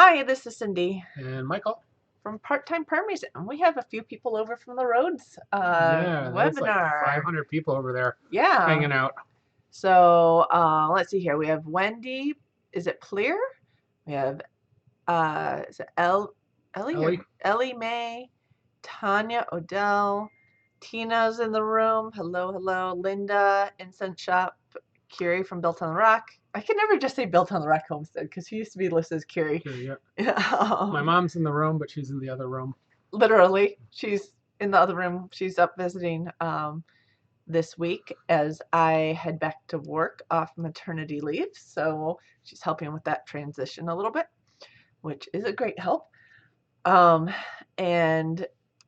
Hi, this is Cindy And Michael. from Part-Time Permies, and we have a few people over from the Roads Yeah, there's like webinar. 500 people over there Yeah. hanging out. So let's see here. We have Wendy. Is it Pleer? We have is it Ellie or Ellie. Ellie Mae, Tanya Odell, Tina's in the room. Hello, hello. Linda, Incense Shop, Curie from Built on the Rock. I can never just say Built on the Rock Homestead because she used to be listed as Curie. Yeah. My mom's in the room, but she's in the other room. Literally, she's in the other room. She's up visiting this week as I head back to work off maternity leave. So she's helping with that transition a little bit, which is a great help. And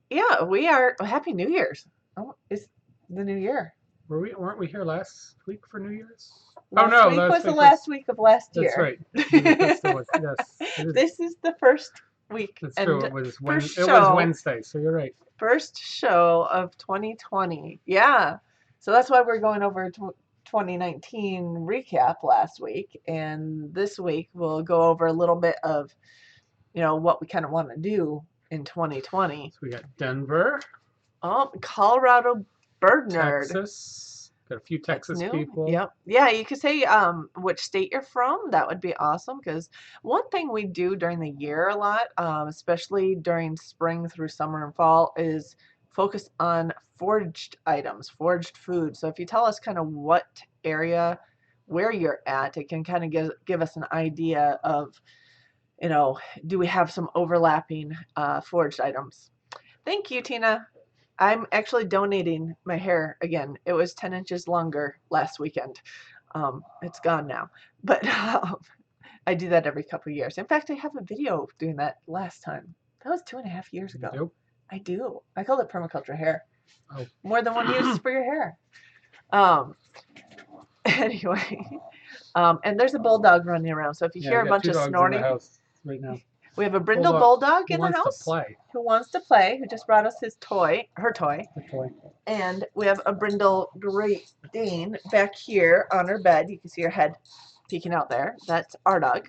yeah, we are Happy New Year's. Oh, it's the new year. Weren't we here last week for New Year's? Last week was the last week of last year. That's right. That's the one. Yes. This is the first week. That's true. It was Wednesday, so you're right. First show of 2020. Yeah. So that's why we're going over 2019 recap last week. And this week we'll go over a little bit of, what we kind of want to do in 2020. So we got Denver. Oh, Colorado Bird Nerd. Texas. Got a few Texas people. Yep. Yeah, you could say which state you're from. That would be awesome because one thing we do during the year a lot, especially during spring through summer and fall, is focus on foraged items, foraged food. So if you tell us kind of what area, where you're at, it can kind of give us an idea of, do we have some overlapping foraged items? Thank you, Tina. I'm actually donating my hair again. It was 10 inches longer last weekend. It's gone now, but I do that every couple of years. In fact, I have a video of doing that last time. That was 2.5 years ago. You do? I do. I call it permaculture hair. Oh. More than one use for your hair. Anyway, and there's a bulldog running around. So if you hear a bunch of snorting, in the house right now. We have a brindle bulldog in the house who wants to play, who just brought us her toy. And we have a brindle Great Dane back here on her bed. You can see her head peeking out there. That's our dog.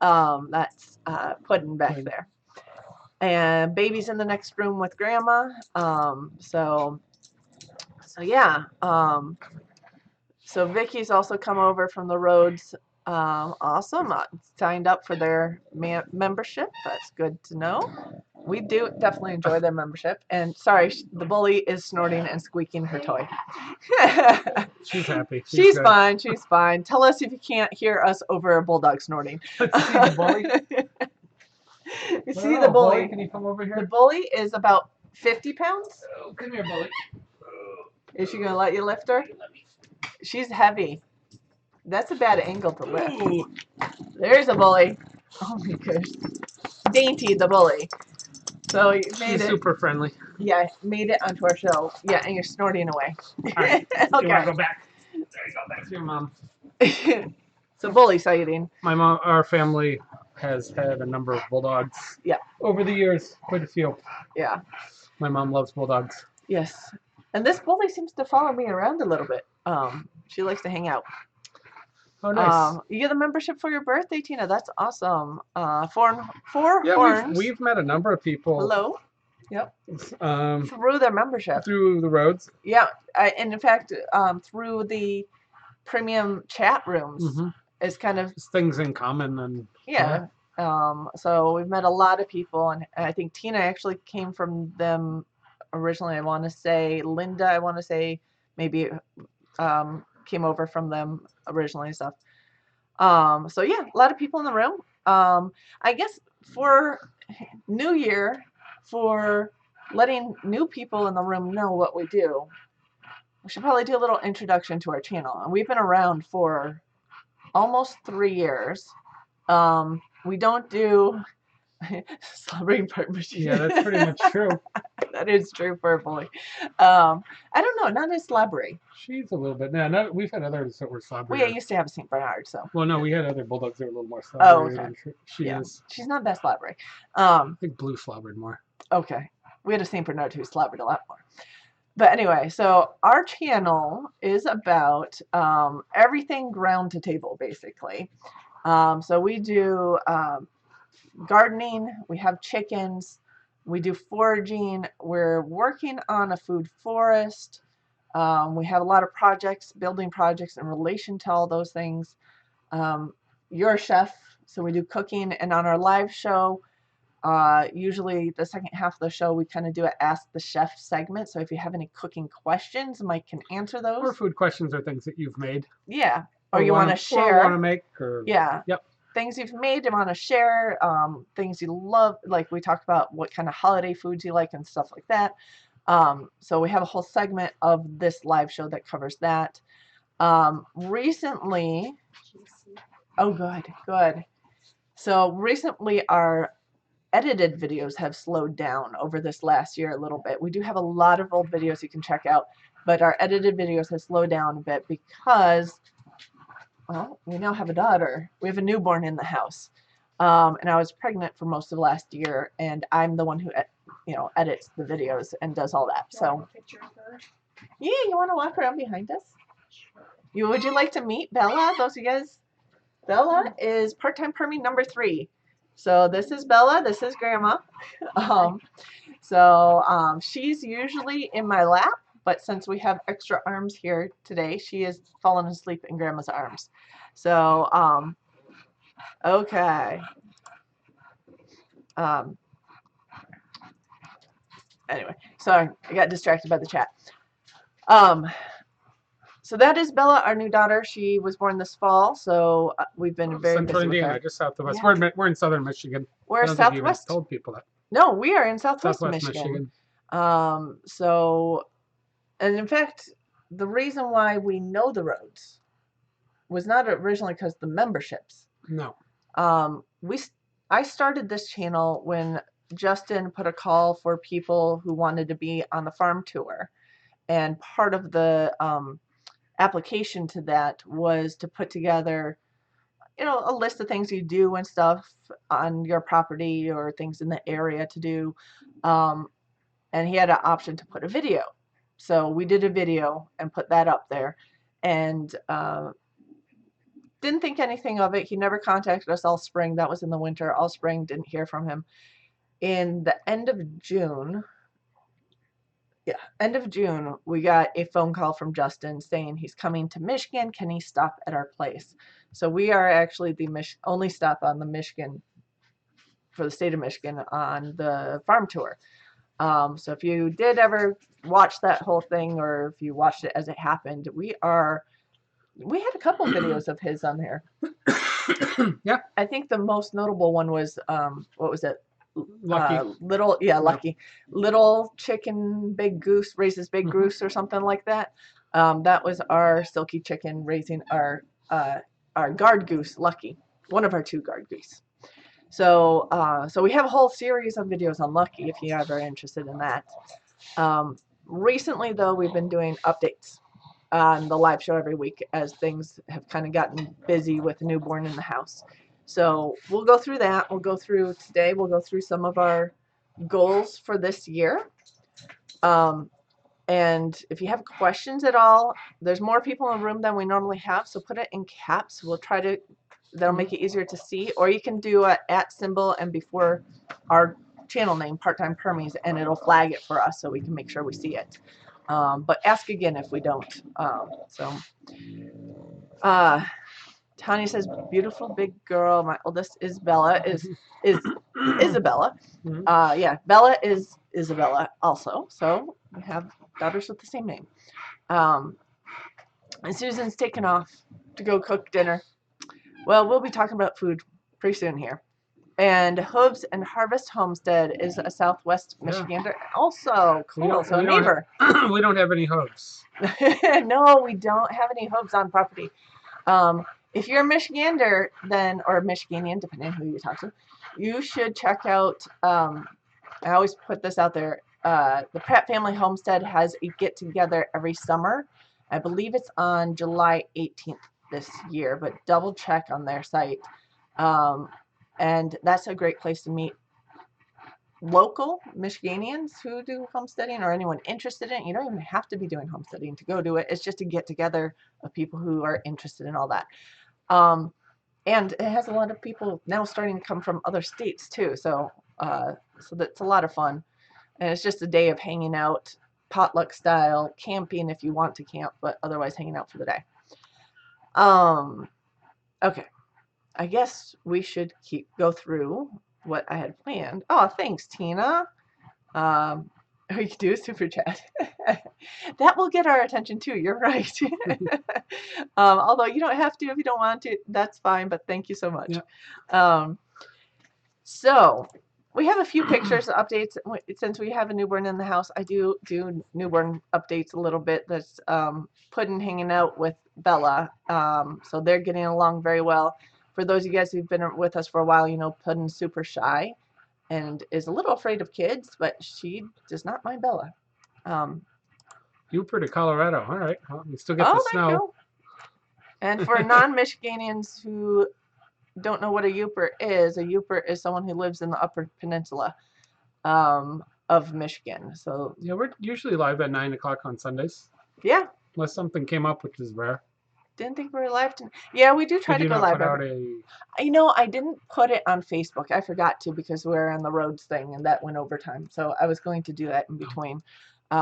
That's Puddin back there. And baby's in the next room with grandma. So yeah. So Vicky's also come over from the Roads. Awesome. Signed up for their membership. That's good to know. We do definitely enjoy their membership. And sorry, the bully is snorting and squeaking her toy. She's happy. She's fine. She's fine. Tell us if you can't hear us over a bulldog snorting. Let's see the bully. You see the bully. Can you come over here? The bully is about 50 pounds. Oh, come here, bully. Is she going to let you lift her? She's heavy. That's a bad angle to lift. Ooh. There's a bully. Oh my gosh. Dainty the bully. So you made She's super friendly. Yeah, made it onto our show. Yeah, and you're snorting away. All right. Okay. You want to go back? There you go. Back to your mom. So bully sighting. Our family has had a number of bulldogs. Yeah. Over the years, quite a few. Yeah. My mom loves bulldogs. Yes. And this bully seems to follow me around a little bit. She likes to hang out. Oh, nice. You get a membership for your birthday, Tina. That's awesome. Four horns. We've met a number of people. Hello. Yep. Through their membership. Through the Roads. Yeah, and in fact, through the premium chat rooms, is kind of things in common and yeah. So we've met a lot of people, and I think Tina actually came from them originally. I want to say Linda. I want to say maybe came over from them originally and stuff. So yeah, a lot of people in the room. I guess for New Year, for letting new people in the room know what we do, we should probably do a little introduction to our channel. And we've been around for almost 3 years. We don't do celebrating partnership. Yeah, that's pretty much true. That is true for a bully. I don't know, not as slobbery. She's a little bit. No, we've had others that were slobbery. We used to have a St. Bernard, so. Well, no, we had other bulldogs that were a little more slobbery than she is. She's not that slobbery. I think Blue slobbered more. Okay. We had a St. Bernard who slobbered a lot more. But anyway, so our channel is about everything ground to table, basically. So we do gardening, we have chickens, we do foraging, we're working on a food forest. We have a lot of projects, building projects in relation to all those things. You're a chef, so we do cooking, and on our live show, usually the second half of the show, we kind of do an Ask the Chef segment. So if you have any cooking questions, Mike can answer those. Or food questions or things that you've made. Yeah. Or you want to Or share. want to make. Or, yeah. Yep. Things you've made, you want to share, things you love, like we talked about what kind of holiday foods you like and stuff like that. So we have a whole segment of this live show that covers that. Recently, oh, good. So recently our edited videos have slowed down over this last year a little bit. We do have a lot of old videos you can check out, but our edited videos have slowed down a bit because, well, we now have a daughter. We have a newborn in the house. And I was pregnant for most of last year, and I'm the one who, edits the videos and does all that. So, yeah, you want to walk around behind us? Would you like to meet Bella? Those of you guys, Bella is Part-Time Permie number 3. So this is Bella, this is Grandma. She's usually in my lap, but since we have extra arms here today, she has fallen asleep in Grandma's arms. So, okay. Anyway, sorry, I got distracted by the chat. So that is Bella, our new daughter. She was born this fall, so we've been very Central busy Indiana, with her. just south of us. Yeah. We're in southern Michigan. We're southwest. Told people that. No, we are in southwest Michigan. And in fact, the reason why we know the roads was not originally because the memberships. No. I started this channel when Justin put a call for people who wanted to be on the farm tour, and part of the application to that was to put together, a list of things you do and stuff on your property or things in the area to do. And he had an option to put a video. So we did a video and put that up there, and didn't think anything of it. He never contacted us all spring. That was in the winter. All spring, didn't hear from him. In the end of June, we got a phone call from Justin saying he's coming to Michigan. Can he stop at our place? So we are actually the only stop on the Michigan, for the state of Michigan, on the farm tour. So if you did ever watch that whole thing, or if you watched it as it happened, we had a couple videos of his on there. Yeah. I think the most notable one was, what was it? Lucky. Lucky. Little chicken, big goose raises big goose, or something like that. That was our silky chicken raising our guard goose, Lucky. One of our 2 guard goose. So we have a whole series of videos on Lucky if you are very interested in that. Recently, though, we've been doing updates on the live show every week as things have kind of gotten busy with a newborn in the house. So we'll go through that. We'll go through some of our goals for this year. And if you have questions at all, there's more people in the room than we normally have, so put it in caps. That'll make it easier to see. Or you can do a @ symbol and before our channel name, Part-Time Permies, and it'll flag it for us so we can make sure we see it. But ask again if we don't. Tanya says, beautiful big girl. My oldest Isabella is Isabella. Yeah, Bella is Isabella also. So we have daughters with the same name. And Susan's taken off to go cook dinner. Well, we'll be talking about food pretty soon here. And Hooves and Harvest Homestead is a Southwest Michigander. Also, cool. So a neighbor. We don't have any hooves. No, we don't have any hooves on property. If you're a Michigander, or Michiganian, depending on who you talk to, you should check out, I always put this out there, the Pratt Family Homestead has a get-together every summer. I believe it's on July 18th this year, but double check on their site. And that's a great place to meet local Michiganians who do homesteading, or anyone interested in it. You don't even have to be doing homesteading to go do it. It's just a get-together of people who are interested in all that. and it has a lot of people now starting to come from other states too. So that's a lot of fun. And it's just a day of hanging out, potluck style, camping if you want to camp, but otherwise hanging out for the day. Um, okay. I guess we should go through what I had planned. Oh, thanks, Tina. Um, we could do a super chat. That will get our attention too. You're right. Although you don't have to if you don't want to. That's fine. But thank you so much. Yeah. So we have a few pictures updates since we have a newborn in the house. I do newborn updates a little bit. That's Puddin hanging out with Bella. So they're getting along very well. For those of you guys who've been with us for a while, you know Puddin's super shy and is a little afraid of kids, but she does not mind Bella. Uper to Colorado. All right. Well, you still get the Oh, there you snow. go. And for non-Michiganians who don't know what a Yooper is someone who lives in the Upper Peninsula of Michigan. So Yeah, we're usually live at 9 o'clock on Sundays, yeah, unless something came up, which is rare. didn't think we were live. Yeah, we do try Did to you go not live. put out a? You know, I didn't put it on Facebook. I forgot to because we're on the roads thing, and that went overtime. So I was going to do that in between.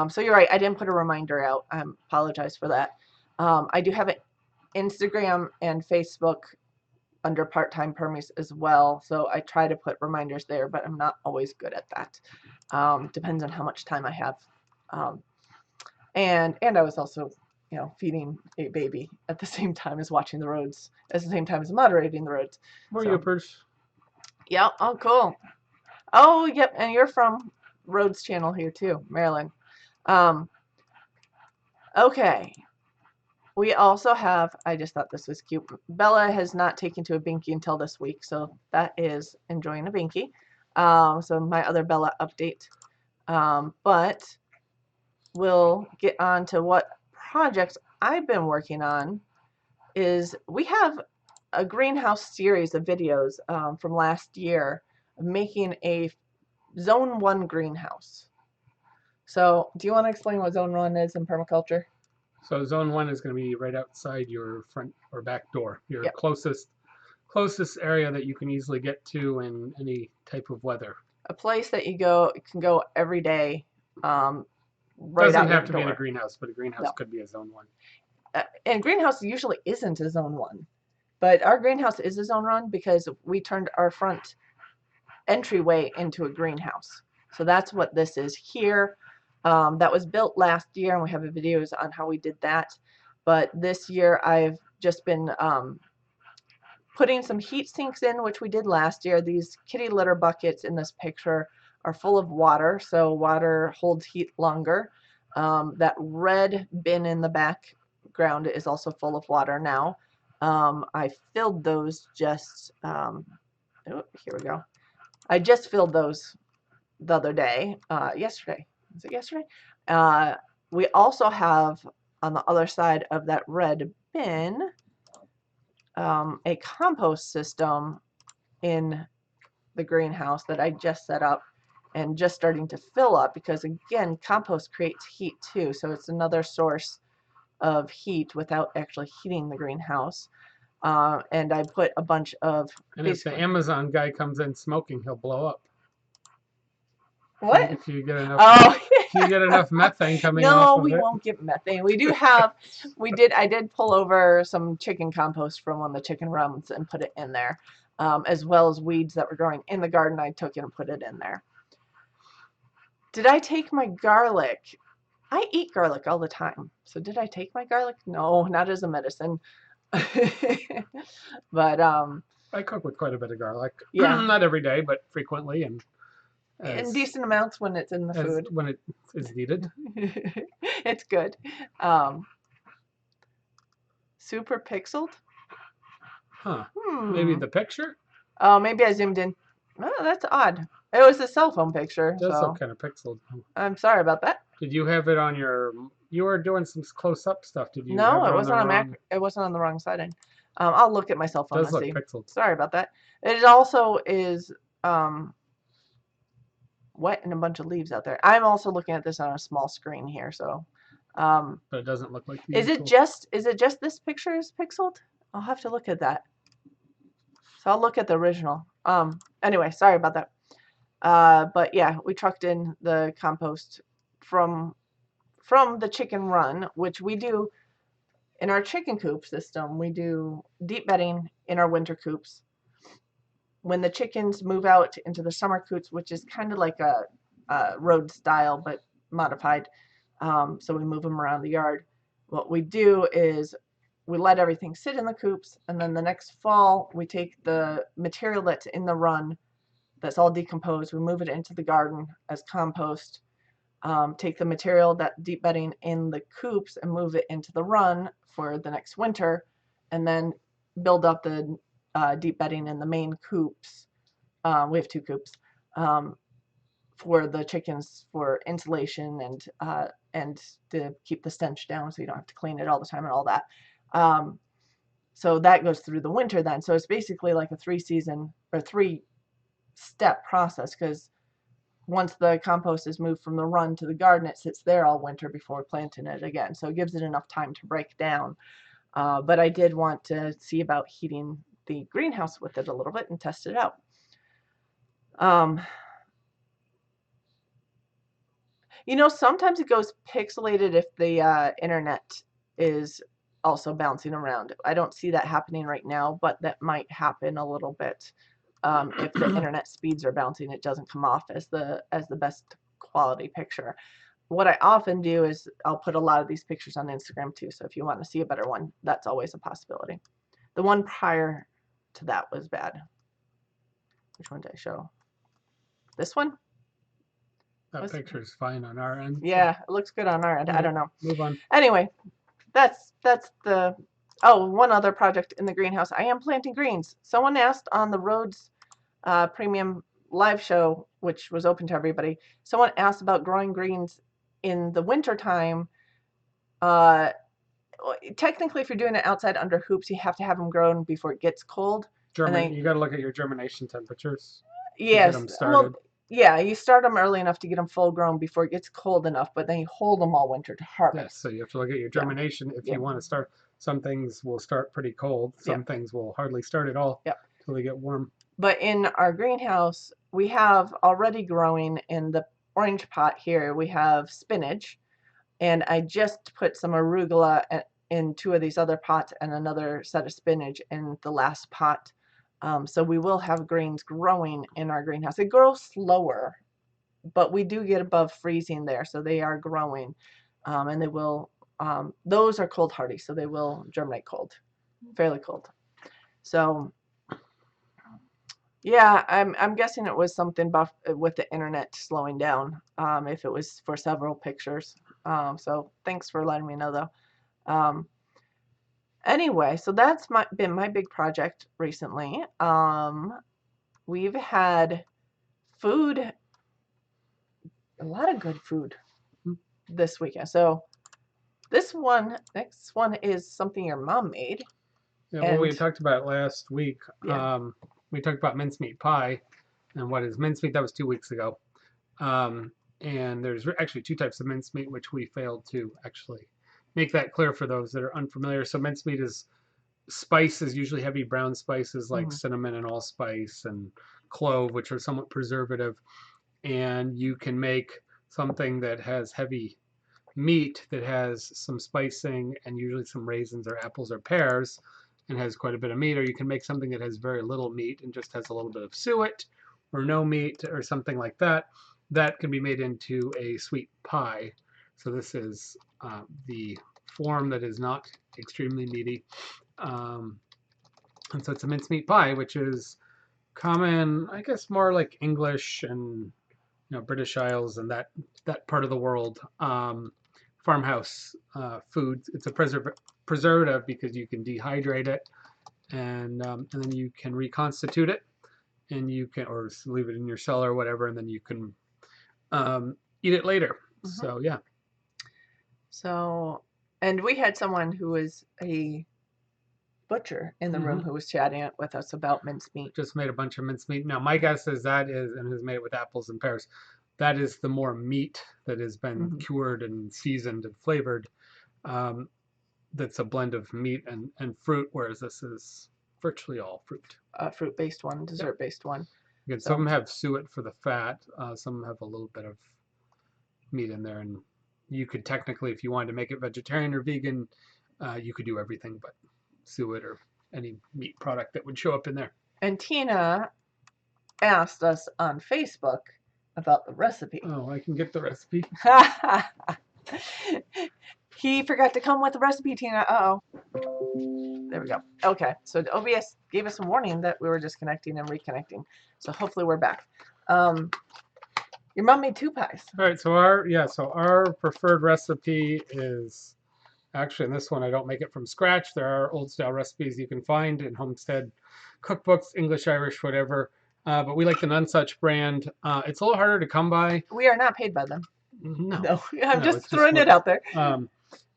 So you're right. I didn't put a reminder out. I apologize for that. I do have an Instagram and Facebook under Part-Time Permies as well. So I try to put reminders there, but I'm not always good at that. Depends on how much time I have. And I was also, you know, feeding a baby at the same time as watching the roads, at the same time as moderating the roads. More Yoopers. Yeah. Oh, cool. Oh, yep. And you're from Roads Channel here too, Maryland. Okay. We also have, I just thought this was cute. Bella has not taken to a binky until this week, so that is enjoying a binky. So my other Bella update. But we'll get on to what projects I've been working on. Is we have a greenhouse series of videos from last year making a Zone 1 greenhouse. So do you want to explain what Zone 1 is in permaculture? So zone 1 is going to be right outside your front or back door, your Yep. closest area that you can easily get to in any type of weather. A place that you can go every day. Right Doesn't out have your to be in a door. greenhouse, but a greenhouse No. could be a zone 1. And greenhouse usually isn't a Zone 1, but our greenhouse is a Zone 1 because we turned our front entryway into a greenhouse. So that's what this is here. That was built last year, and we have videos on how we did that. But this year, I've just been putting some heat sinks in, which we did last year. These kitty litter buckets in this picture are full of water, so water holds heat longer. That red bin in the background is also full of water now. I filled those just, oh, here we go. I just filled those the other day, yesterday. Is it yesterday? We also have on the other side of that red bin a compost system in the greenhouse that I just set up and just starting to fill up because again, compost creates heat too. So it's another source of heat without actually heating the greenhouse. And I put a bunch of. And if the Amazon guy comes in smoking, he'll blow up. What? If you get enough. Oh. If you get enough methane coming no, off of we it. won't get methane. We do have, I did pull over some chicken compost from one of the chicken runs and put it in there, as well as weeds that were growing in the garden. I took it and put it in there. Did I take my garlic? I eat garlic all the time. So did I take my garlic? No, not as a medicine. But I cook with quite a bit of garlic. Yeah. Not every day, but frequently and in decent amounts when it's in the food. When it is needed. It's good. Super pixeled? Huh. Maybe the picture? Oh, maybe I zoomed in. Oh, that's odd. It was a cell phone picture. It does look kind of pixeled. I'm sorry about that. Did you have it on your? You were doing some close-up stuff. Did you? No, it wasn't on Mac. It wasn't on the wrong setting. I'll look at my cell phone and see. It does look pixeled. Sorry about that. It also is wet and a bunch of leaves out there. I'm also looking at this on a small screen here, so. But it doesn't look like. Is it just this picture is pixeled? I'll have to look at that. So I'll look at the original. Anyway, sorry about that. But yeah, we trucked in the compost from the chicken run, which we do in our chicken coop system. We do deep bedding in our winter coops. When the chickens move out into the summer coops, which is kind of like a road style but modified, so we move them around the yard. What we do is we let everything sit in the coops, and then the next fall we take the material that's in the run that's all decomposed, we move it into the garden as compost, take the material, that deep bedding in the coops, and move it into the run for the next winter, and then build up the deep bedding in the main coops. We have 2 coops, for the chickens for insulation and to keep the stench down so you don't have to clean it all the time and all that. So that goes through the winter then. So it's basically like a 3-season or 3-step process, because once the compost is moved from the run to the garden, it sits there all winter before planting it again. So it gives it enough time to break down. But I did want to see about heating the greenhouse with it a little bit and test it out. Sometimes it goes pixelated if the internet is also bouncing around. I don't see that happening right now, but that might happen a little bit. If the internet speeds are bouncing, it doesn't come off as the best quality picture. What I often do is I'll put a lot of these pictures on Instagram too, so if you want to see a better one, that's always a possibility. The one prior to that was bad. Which one did I show? This one? That picture is fine on our end. Yeah, it looks good on our end. I don't know. Move on. Anyway, that's the. Oh, one other project in the greenhouse. I am planting greens. Someone asked on the Rhodes Premium live show, which was open to everybody. Someone asked about growing greens in the winter time. Technically, if you're doing it outside under hoops, you have to have them grown before it gets cold. You got to look at your germination temperatures. Yes. To get them started. Well, yeah, you start them early enough to get them full grown before it gets cold enough, but then you hold them all winter to harvest. Yes, so you have to look at your germination. If you want to start, some things will start pretty cold. Some things will hardly start at all until they get warm. But in our greenhouse, we have already growing in the orange pot here, we have spinach, and I just put some arugula in 2 of these other pots and another set of spinach in the last pot. So we will have greens growing in our greenhouse. They grow slower, but we do get above freezing there, so they are growing, and they will. Those are cold hardy, so they will germinate cold, fairly cold. So yeah, I'm guessing it was something with the internet slowing down. If it was for several pictures. So thanks for letting me know though. Anyway, so that's been my big project recently. We've had food, a lot of good food this weekend. So next one is something your mom made. Yeah, well, we talked about last week. We talked about mincemeat pie, and what is mincemeat? That was 2 weeks ago. And there's actually 2 types of mincemeat, which we failed to actually make that clear for those that are unfamiliar. So mincemeat is spices, usually heavy brown spices like cinnamon and allspice and clove, which are somewhat preservative. And you can make something that has heavy meat that has some spicing and usually some raisins or apples or pears and has quite a bit of meat, or you can make something that has very little meat and just has a little bit of suet or no meat or something like that. That can be made into a sweet pie. So this is the form that is not extremely meaty. And so it's a mincemeat pie, which is common, I guess, more like English and British Isles and that part of the world. Farmhouse foods. It's a preservative because you can dehydrate it and then you can reconstitute it, and you can or leave it in your cellar or whatever, and then you can eat it later. So yeah. So, and we had someone who was a butcher in the room who was chatting with us about mincemeat. Just made a bunch of mincemeat. Now my guess is and has made it with apples and pears. That is the more meat that has been cured and seasoned and flavored. That's a blend of meat and fruit, whereas this is virtually all fruit. Fruit-based one, Yep. dessert-based one. Again, So, some of them have suet for the fat. Some have a little bit of meat in there, and you could technically, if you wanted to make it vegetarian or vegan, you could do everything but suet or any meat product that would show up in there. and Tina asked us on Facebook about the recipe. Oh, I can get the recipe. He forgot to come with the recipe, Tina. Uh-oh. There we go. Okay, so the OBS gave us a warning that we were disconnecting and reconnecting. So hopefully we're back. Your mom made 2 pies. All right, so our preferred recipe is actually, in this one I don't make it from scratch. There are old style recipes you can find in homestead cookbooks, English, Irish, whatever. But we like the Nonesuch brand. It's a little harder to come by. We are not paid by them. No, I'm just throwing it out there.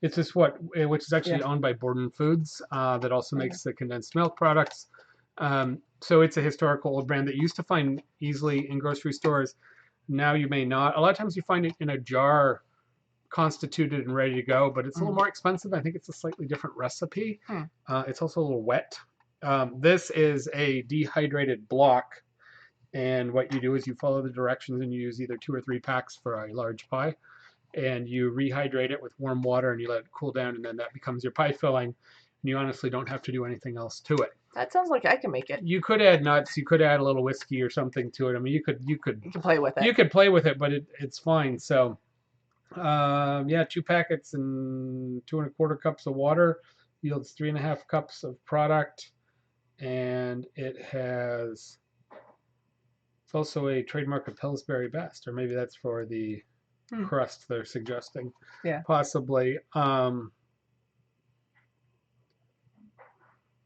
It's just which is actually owned by Borden Foods, that also makes the condensed milk products. So it's a historical old brand that you used to find easily in grocery stores. Now you may not. A lot of times you find it in a jar, constituted and ready to go, but it's a little more expensive. I think it's a slightly different recipe. It's also a little wet. This is a dehydrated block, and what you do is you follow the directions and you use either 2 or 3 packs for a large pie, and you rehydrate it with warm water and you let it cool down, and then that becomes your pie filling, and you honestly don't have to do anything else to it. That sounds like I can make it. You could add nuts, you could add a little whiskey or something to it. I mean, you can play with it. You could play with it, but it's fine. So 2 packets and 2 1/4 cups of water yields 3 1/2 cups of product, and it's also a trademark of Pillsbury Best, or maybe that's for the crust they're suggesting. Yeah, possibly.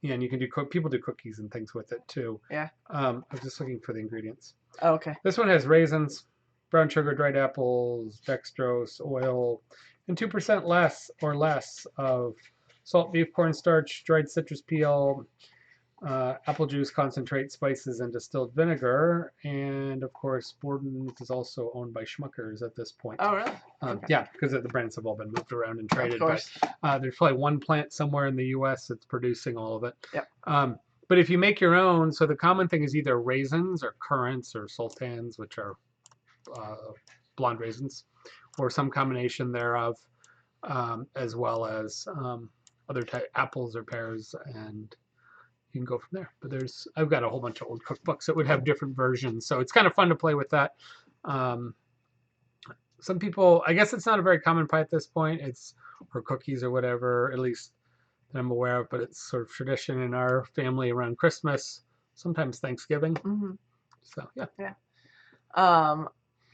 Yeah, and you can do people do cookies and things with it too. Yeah. I was just looking for the ingredients. Oh, okay. This one has raisins, brown sugar, dried apples, dextrose, oil, and 2% less of salt, beef, cornstarch, dried citrus peel, apple juice, concentrate, spices, and distilled vinegar. And of course, Borden's is also owned by Schmuckers at this point. Oh, really? Okay. Yeah, because the brands have all been moved around and traded. Of course. But there's probably one plant somewhere in the U.S. that's producing all of it. Yep. But if you make your own, so the common thing is either raisins or currants or sultans, which are blonde raisins, or some combination thereof, as well as other apples or pears, and you can go from there. But I've got a whole bunch of old cookbooks that would have different versions, so it's kind of fun to play with that. Some people, I guess it's not a very common pie at this point. Or cookies or whatever, at least that I'm aware of, but it's sort of tradition in our family around Christmas, sometimes Thanksgiving. So, yeah. Yeah.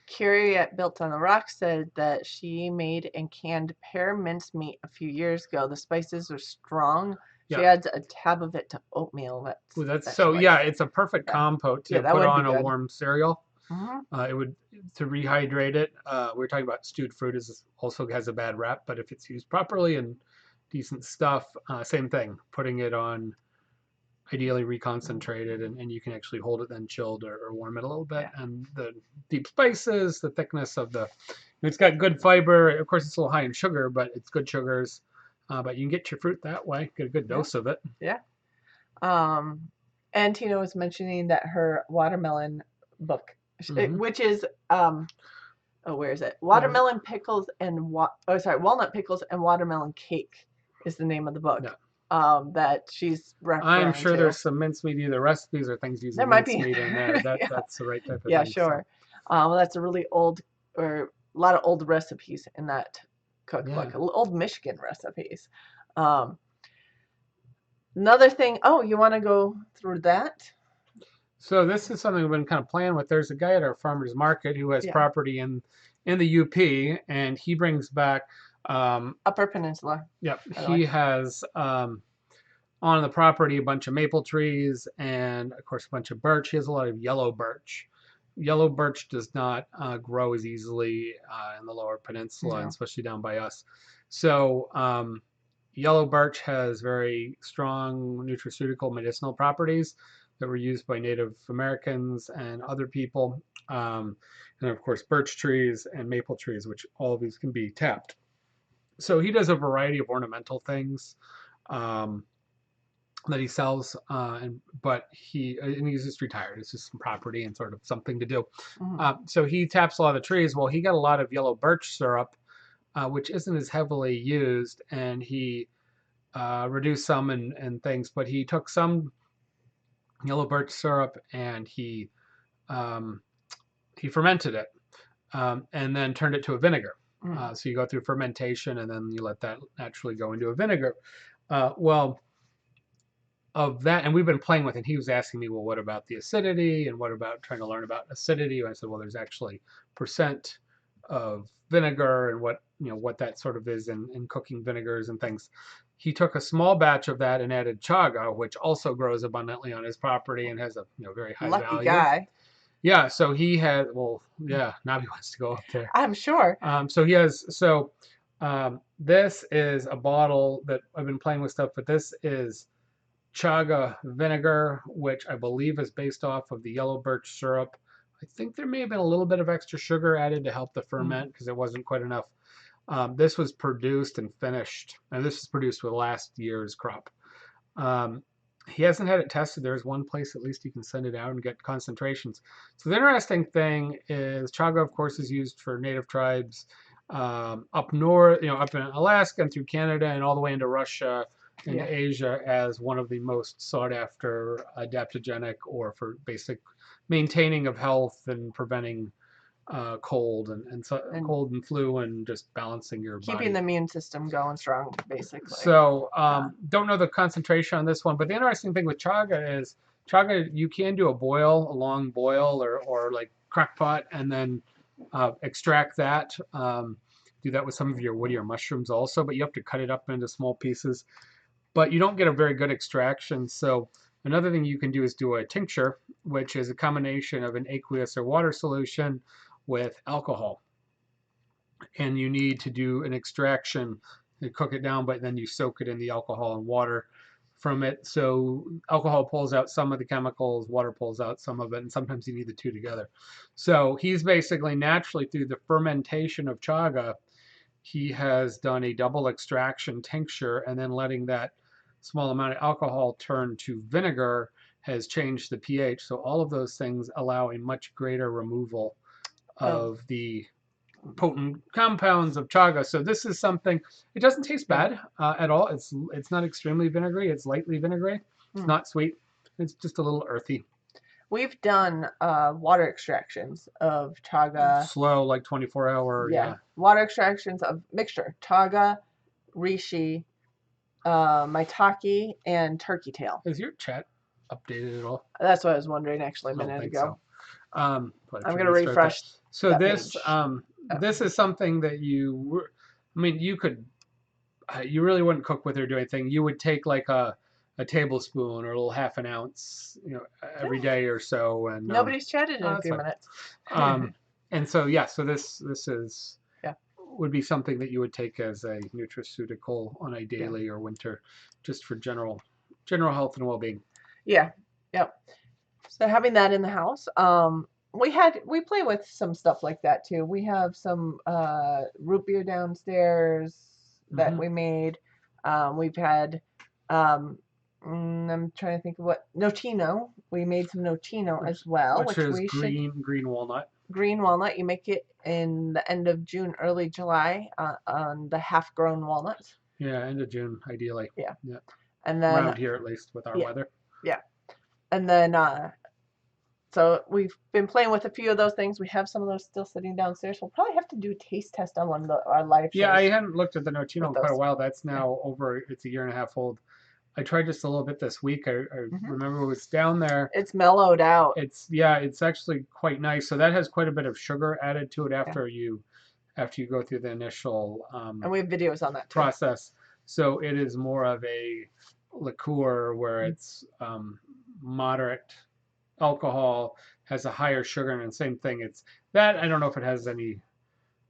Carrie at Built on the Rock said that she made and canned pear mincemeat a few years ago. The spices are strong. She adds a tab of it to oatmeal. It's a perfect compote to put on a warm cereal. It would, to rehydrate it. We were talking about stewed fruit also has a bad rap, but if it's used properly and decent stuff, same thing. Putting it on, ideally reconcentrated, and you can actually hold it then chilled or warm it a little bit. And the deep spices, the thickness of it's got good fiber. Of course, it's a little high in sugar, but it's good sugars. But you can get your fruit that way, get a good dose of it. Yeah. And Tina was mentioning that her watermelon book, which is where is it? Watermelon pickles and walnut pickles and watermelon cake is the name of the book. Yeah. That she's referring I'm sure there's some mincemeat, either recipes or things using mincemeat in there. That's the right type of thing. Yeah, sure. So. That's a really old, or a lot of old recipes in that cookbook, old Michigan recipes. Another thing, you want to go through that? So this is something we've been kind of playing with. There's a guy at our farmer's market who has property in the UP, and he brings back Upper Peninsula. Yep. He has on the property a bunch of maple trees and of course a bunch of birch. He has a lot of yellow birch. Yellow birch does not grow as easily in the lower peninsula, and especially down by us. So yellow birch has very strong nutraceutical medicinal properties that were used by Native Americans and other people. And of course birch trees and maple trees, which all of these can be tapped. So he does a variety of ornamental things. that he sells, but he's just retired. It's just some property and sort of something to do. Mm-hmm. So he taps a lot of trees. Well, he got a lot of yellow birch syrup, which isn't as heavily used, and he reduced some and things. But he took some yellow birch syrup and um, he fermented it, and then turned it to a vinegar. Mm-hmm. So you go through fermentation and then you let that naturally go into a vinegar. Well, of that, and we've been playing with it. He was asking me, well, what about the acidity, and what about trying to learn about acidity? And I said, well, there's actually percent of vinegar and what that sort of is in cooking vinegars and things. He took a small batch of that and added chaga, which also grows abundantly on his property and has a very high Lucky value. guy. Yeah, so he had, well, yeah, now he wants to go up there. I'm sure. This is a bottle that I've been playing with stuff, but this is chaga vinegar, which I believe is based off of the yellow birch syrup. I think there may have been a little bit of extra sugar added to help the ferment because it wasn't quite enough. This was produced and finished, and this was produced with last year's crop. Um, he hasn't had it tested. There's one place at least you can send it out and get concentrations. So the interesting thing is chaga, of course, is used for native tribes up north, up in Alaska and through Canada and all the way into Russia and Asia as one of the most sought after adaptogenic or for basic maintaining of health and preventing cold and cold and flu and just balancing your keeping body. the immune system going strong, basically. So don't know the concentration on this one, but the interesting thing with chaga is chaga you can do a long boil or like crock pot and then extract that. Do that with some of your woodier mushrooms also, but you have to cut it up into small pieces. But you don't get a very good extraction. So another thing you can do is do a tincture, which is a combination of an aqueous or water solution with alcohol. And you need to do an extraction and cook it down, but then you soak it in the alcohol and water from it. So alcohol pulls out some of the chemicals, water pulls out some of it, and sometimes you need the two together. So he's basically naturally through the fermentation of chaga, he has done a double extraction tincture and then letting that small amount of alcohol turn to vinegar has changed the pH. So all of those things allow a much greater removal of the potent compounds of chaga. So this is something, it doesn't taste bad at all. It's not extremely vinegary. It's lightly vinegary. It's not sweet. It's just a little earthy. We've done water extractions of chaga. Slow, like 24-hour. Yeah. Water extractions of mixture. Chaga, reishi, maitake, and turkey tail. Is your chat updated at all? That's what I was wondering actually a minute ago. So. I'm going to refresh. So this is something that you could, you really wouldn't cook with or do anything. You would take like a tablespoon or a little half an ounce, every day or so. And nobody's chatted in a few minutes. And so so this is would be something that you would take as a nutraceutical on a daily or winter, just for general health and well-being. Yeah. Yep. So having that in the house, we play with some stuff like that too. We have some root beer downstairs that we made. We've had I'm trying to think of what nocino. We made some nocino as well, which is green walnut. Green walnut. You make it in the end of June, early July on the half-grown walnuts. Yeah, end of June, ideally. Yeah. And then around here, at least with our weather. Yeah. And then so we've been playing with a few of those things. We have some of those still sitting downstairs. We'll probably have to do a taste test on one of our live shows. Yeah, I hadn't looked at the nocino in quite a while. That's now it's a year and a half old. I tried just a little bit this week. I remember it was down there. It's mellowed out. It's actually quite nice. So that has quite a bit of sugar added to it after you go through the initial and we have videos on that process. So it is more of a liqueur where it's moderate alcohol, has a higher sugar, and same thing. It's that I don't know if it has any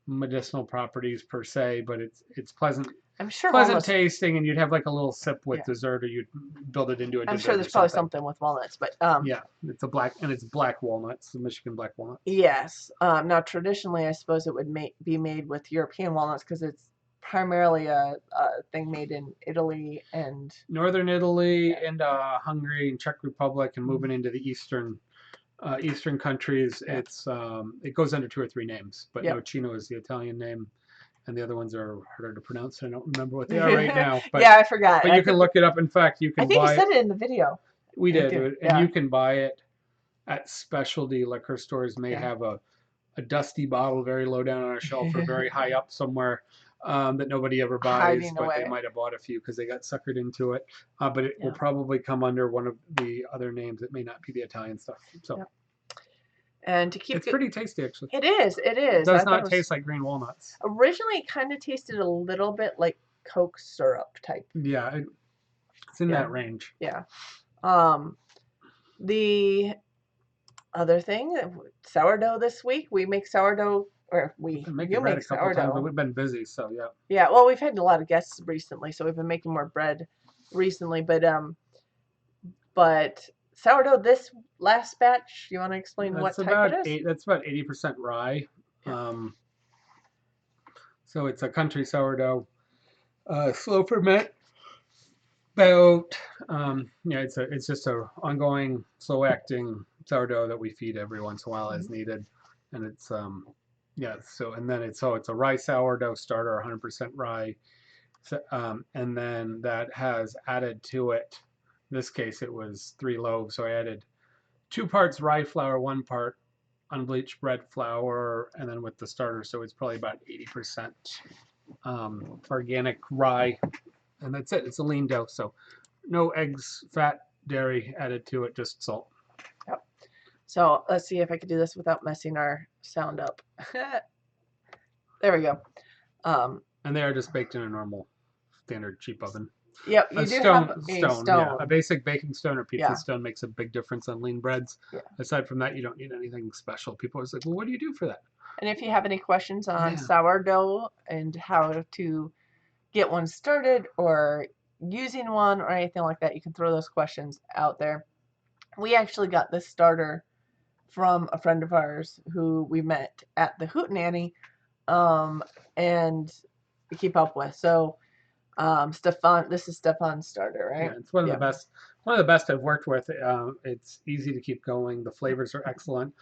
medicinal properties per se, but it's pleasant. I'm sure pleasant tasting, and you'd have like a little sip with dessert, or you'd build it into a dessert. I'm sure there's probably something with walnuts, but it's black walnuts, the Michigan black walnuts. Yes. Now traditionally, I suppose it would be made with European walnuts because it's primarily a thing made in Italy and Northern Italy and Hungary and Czech Republic, and moving into the eastern countries. Yeah. It goes under 2 or 3 names, but Yep. Nocino is the Italian name, and the other ones are harder to pronounce. I don't remember what they are right now, but Yeah, I forgot. but I you can think look it up. In fact, you I can think you buy said it. it in the video. We You did, do. and Yeah. you can buy it at specialty liquor stores. May Yeah. have a dusty bottle very low down on a shelf or very high up somewhere, that nobody ever buys, Hiding but they away. might have bought a few because they got suckered into it. But it will Yeah. probably come under one of the other names. It may not be the Italian stuff. So Yep. And to keep it's pretty tasty, actually. it is. It It is. I does thought it not was taste like green walnuts. originally it kind of tasted a little bit like Coke syrup type. Yeah, it's in Yeah. that range. Yeah. The other thing, sourdough this week. We make sourdough, or We've been making you bread make a couple times, but sourdough. we've been busy, so yeah. Yeah, well, we've had a lot of guests recently, so we've been making more bread recently. But sourdough this last batch. You want to explain what type it is? That's about 80% rye. Yeah. So it's a country sourdough, slow ferment. About it's just a ongoing slow acting sourdough that we feed every once in a while as needed, and it's it's a rye sourdough starter, 100% rye, so, and then that has added to it. In this case, it was 3 loaves, so I added 2 parts rye flour, 1 part unbleached bread flour, and then with the starter, so it's probably about 80% organic rye, and that's it. It's a lean dough, so no eggs, fat, dairy added to it, just salt. Yep. So let's see if I can do this without messing our sound up. There we go. And they are just baked in a normal, standard cheap oven. Yep, you do have a stone. Yeah, a basic baking stone or pizza Yeah. stone makes a big difference on lean breads. Yeah. Aside from that, you don't need anything special. People are always like, well, what do you do for that? And if you have any questions on Yeah. sourdough and how to get one started or using one or anything like that, you can throw those questions out there. We actually got this starter from a friend of ours who we met at the Hootenanny and we keep up with. So Stefan, this is Stefan's starter, right? Yeah, it's one of the best. One of the best I've worked with. It's easy to keep going. The flavors are excellent.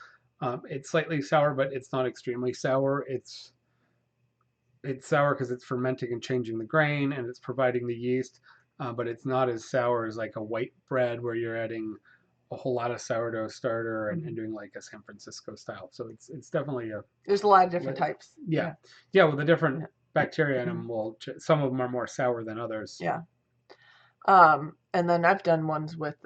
It's slightly sour, but it's not extremely sour. It's sour because it's fermenting and changing the grain, and it's providing the yeast. But it's not as sour as like a white bread where you're adding a whole lot of sourdough starter and doing like a San Francisco style. So it's definitely there's a lot of different types. Yeah, with the different bacteria in them. Some of them are more sour than others. Yeah. And then I've done ones with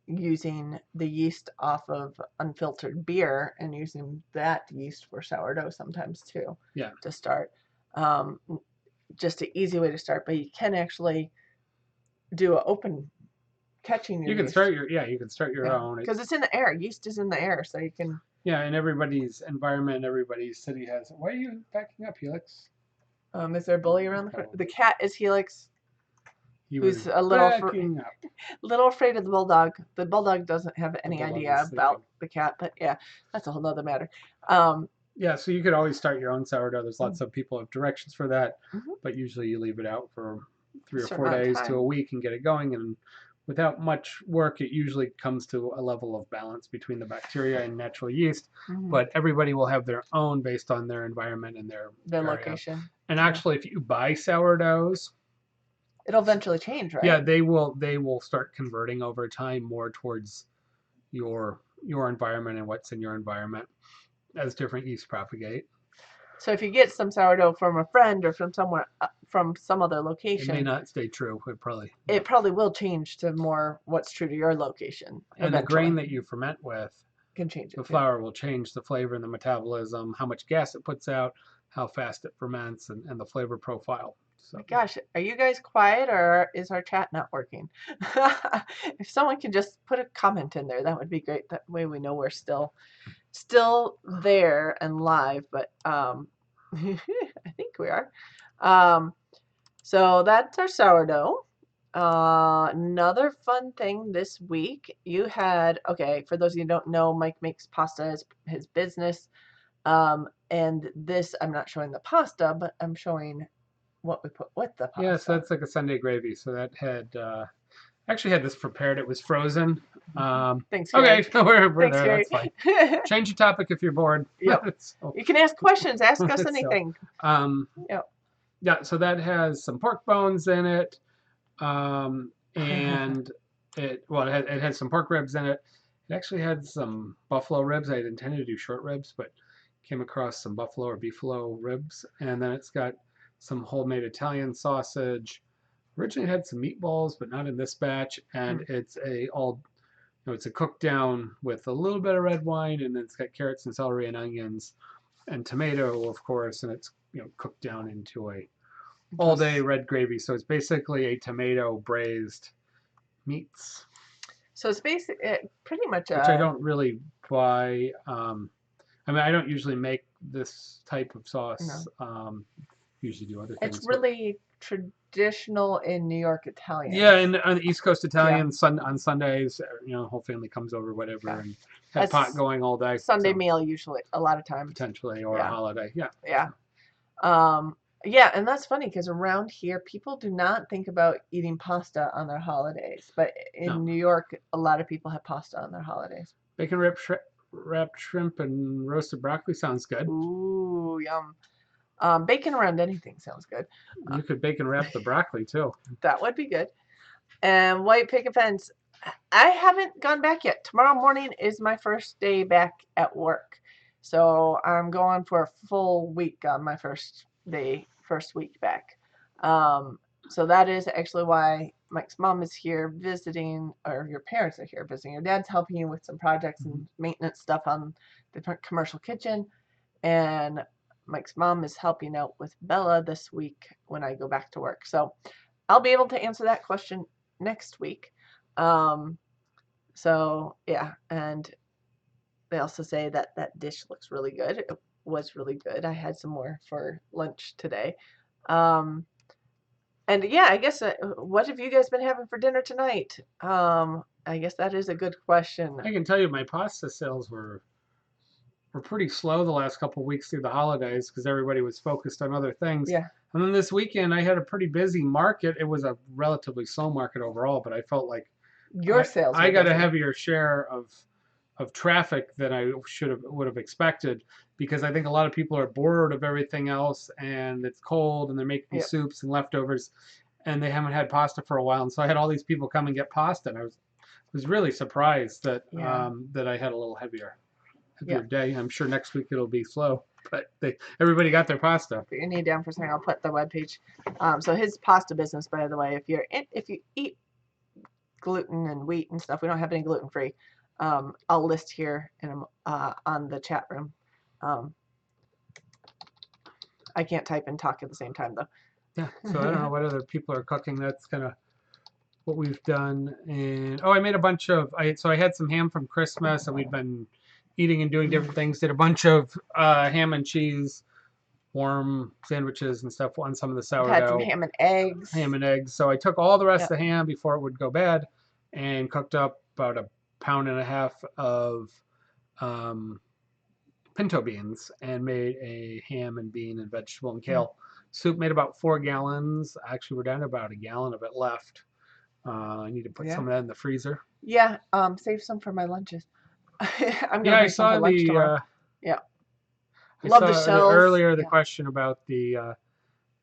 using the yeast off of unfiltered beer and using that yeast for sourdough sometimes too. Yeah. To start. Just an easy way to start, but you can actually do an open catching your You can yeast. You can start your own. Because it's in the air. Yeast is in the air, so you can. Yeah, and everybody's environment, everybody's city has. Why are you backing up, Helix? Is there a bully around the front? The cat is Helix. Who's a little afraid of the bulldog. The bulldog doesn't have any idea about the cat, but yeah, that's a whole nother matter. Yeah, so you could always start your own sourdough. There's lots of people have directions for that, but usually you leave it out for 3 or 4 days to a week and get it going. And without much work, it usually comes to a level of balance between the bacteria and natural yeast. But everybody will have their own based on their environment and their location. And actually, if you buy sourdoughs, it'll eventually change, right? Yeah, they will start converting over time more towards your environment and what's in your environment as different yeast propagate. So if you get some sourdough from a friend or from somewhere from some other location, it may not stay true. It probably will change to more what's true to your location. And the grain that you ferment with can change it. The flour will change the flavor and the metabolism, how much gas it puts out, how fast it ferments, and the flavor profile. So, gosh, are you guys quiet or is our chat not working? If someone can just put a comment in there, that would be great. That way we know we're still there and live, but I think we are. So that's our sourdough. Another fun thing this week, you had, for those of you who don't know, Mike makes pasta as his business. And this, I'm not showing the pasta, but I'm showing what we put with the Yeah, so pasta. that's like a Sunday gravy. So that had actually had this prepared. It was frozen. Thanks, Okay, Gary. we're Thanks, there. Gary. That's fine. Change your topic if you're bored. Yep. so, You can ask questions. Ask us so anything. um, Yep. yeah, so that has some pork bones in it, and it had some pork ribs in it. It actually had some buffalo ribs. I had intended to do short ribs, but came across some buffalo or beefalo ribs, and then it's got some homemade Italian sausage. Originally it had some meatballs, but not in this batch, and Hmm. it's it's a cooked down with a little bit of red wine, and then it's got carrots and celery and onions and tomato, of course, and it's cooked down into a all day Just red gravy. So it's basically a tomato braised meats, so it's pretty much which I don't really buy. I mean, I don't usually make this type of sauce. no. Usually do other It's things, but really traditional in New York Italian. yeah, and on the East Coast Yeah. Italian, on Sundays, whole family comes over, whatever, Yeah. and have pot That's going all day. Sunday So meal usually a lot of times. potentially, or a Yeah. holiday. Yeah. Yeah. So Um, yeah, and that's funny because around here people do not think about eating pasta on their holidays, but no in New York, a lot of people have pasta on their holidays. bacon wrapped shrimp and roasted broccoli sounds good. Ooh, yum. Bacon around anything sounds good. Uh, You could bacon wrap the broccoli too. that would be good. And white picket fence. I haven't gone back yet. Tomorrow morning is my first day back at work. So I'm going for a full week on my first week back. Um, so that is actually why Mike's mom is here visiting, or your parents are here visiting. Your dad's helping you with some projects Mhm. and maintenance stuff on the commercial kitchen. And Mike's mom is helping out with Bella this week when I go back to work. So I'll be able to answer that question next week. Um, so yeah, and they also say that that dish looks really good. It was really good. I had some more for lunch today. Um, and yeah, I guess what have you guys been having for dinner tonight? I guess that is a good question. I can tell you, my pasta sales were pretty slow the last couple of weeks through the holidays because everybody was focused on other things. Yeah, And then this weekend, I had a pretty busy market. It was a relatively slow market overall, but I felt like your sales I were got a busy. heavier share of traffic than I would have expected because I think a lot of people are bored of everything else and it's cold and they're making Yep. soups and leftovers and they haven't had pasta for a while. And so I had all these people come and get pasta, and I was really surprised that Yeah. that I had a little heavier Yeah. day. I'm sure next week it'll be slow, but everybody got their pasta. Put your knee down for a second. I'll put the webpage. So his pasta business, by the way, if you eat gluten and wheat and stuff, we don't have any gluten free. I'll list here on the chat room. Um, I can't type and talk at the same time Yeah, so I don't know though. what other people are cooking. That's kind of what we've done. And I made a bunch of I had some ham from Christmas, and we've been eating and doing different things. Did a bunch of ham and cheese warm sandwiches and stuff on some of the I've had some sourdough, ham and eggs. ham and eggs. So I took all the rest Yep. of the ham before it would go bad and cooked up about a pound and a half of um, pinto beans and made a ham and bean and vegetable and Mm. kale soup. Made about 4 gallons. Actually, we're down to about a gallon of it left. I need to put Yeah. some of that in the freezer. Yeah. Save some for my lunches. I'm Yeah, gonna make some for lunch tomorrow. Yeah. I Love the saw shells. earlier the Yeah. question about the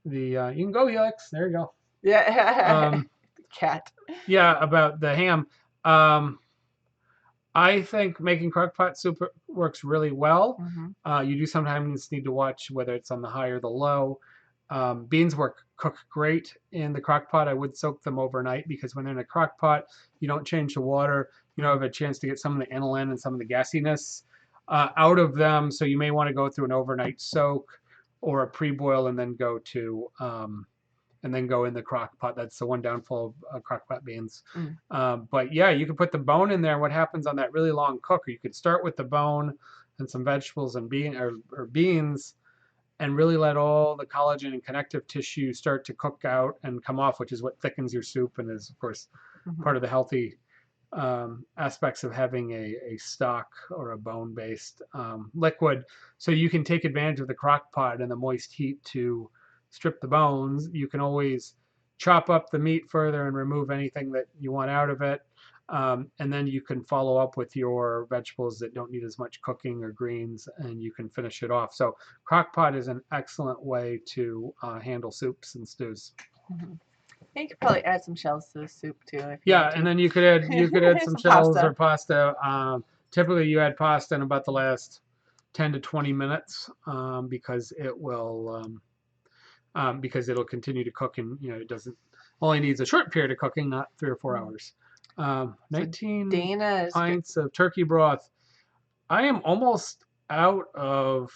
you can go Helix. There you go. Yeah. Um, Cat. yeah, about the ham. Um, I think making crockpot soup works really well. Hmm. You do sometimes need to watch whether it's on the high or the low. Beans cook great in the crock pot. I would soak them overnight because when they're in a crock pot, you don't change the water. You don't have a chance to get some of the aniline and some of the gassiness out of them. So you may want to go through an overnight soak or a pre-boil and then go in the crock pot. That's the one downfall of crock pot beans. Mm. But yeah, you can put the bone in there. What happens on that really long cook? Or you could start with the bone and some vegetables and beans and really let all the collagen and connective tissue start to cook out and come off, which is what thickens your soup and is, of course, Hmm. part of the healthy aspects of having a stock or a bone-based liquid. So you can take advantage of the crock pot and the moist heat to strip the bones, you can always chop up the meat further and remove anything that you want out of it. And then you can follow up with your vegetables that don't need as much cooking or greens, and you can finish it off. So crock pot is an excellent way to handle soups and stews. Mm-hmm. You could probably add some shells to the soup too if you Yeah, want and to. then you could add some Some shells or pasta. pasta. Typically, you add pasta in about the last 10 to 20 minutes because it will because it'll continue to cook, and it doesn't only needs a short period of cooking, not 3 or 4 hours. So 19 Dana is pints of turkey broth. I am almost out of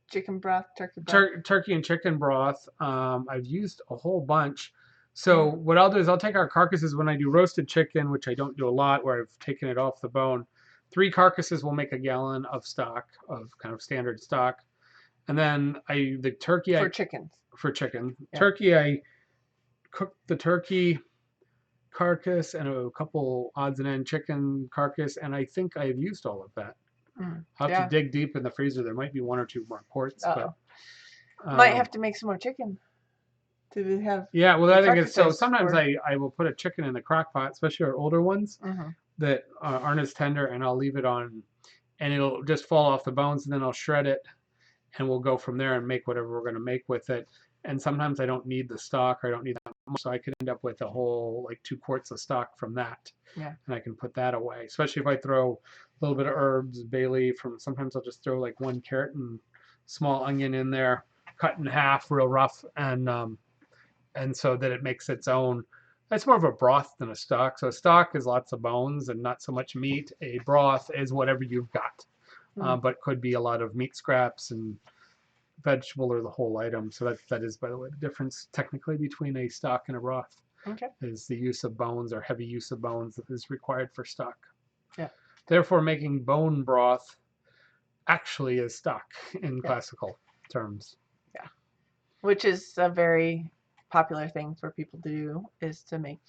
chicken broth, turkey broth. turkey and chicken broth. I've used a whole bunch. So what I'll do is I'll take our carcasses when I do roasted chicken, which I don't do a lot, where I've taken it off the bone. 3 carcasses will make a gallon of stock, of kind of standard stock. And then the turkey For chickens. for chicken. Yeah. Turkey, I cook the turkey carcass and a couple odds and end chicken carcass, and I think I've used all of that. I'll have to dig deep in the freezer. There might be 1 or 2 more quarts, but might have to make some more chicken to have. Yeah, well, I think it's so. carcasses Sometimes for- I will put a chicken in the crock pot, especially our older ones Mhm. that aren't as tender, and I'll leave it on, and it'll just fall off the bones, and then I'll shred it, and we'll go from there and make whatever we're going to make with it. And sometimes I don't need the stock, or I don't need that much, so I could end up with a whole like 2 quarts of stock from that. Yeah. And I can put that away, especially if I throw a little bit of herbs, bay leaf. Sometimes I'll just throw like 1 carrot and small onion in there, cut in half, real rough, and so that it makes its own. That's more of a broth than a stock. So a stock is lots of bones and not so much meat. A broth is whatever you've got, but could be a lot of meat scraps and vegetable or the whole item. So that is, by the way, the difference technically between a stock and a broth. Okay. Is the use of bones or heavy use of bones that is required for stock. Yeah. Therefore, making bone broth actually is stock in classical terms. Yeah. Which is a very popular thing for people to do, is to make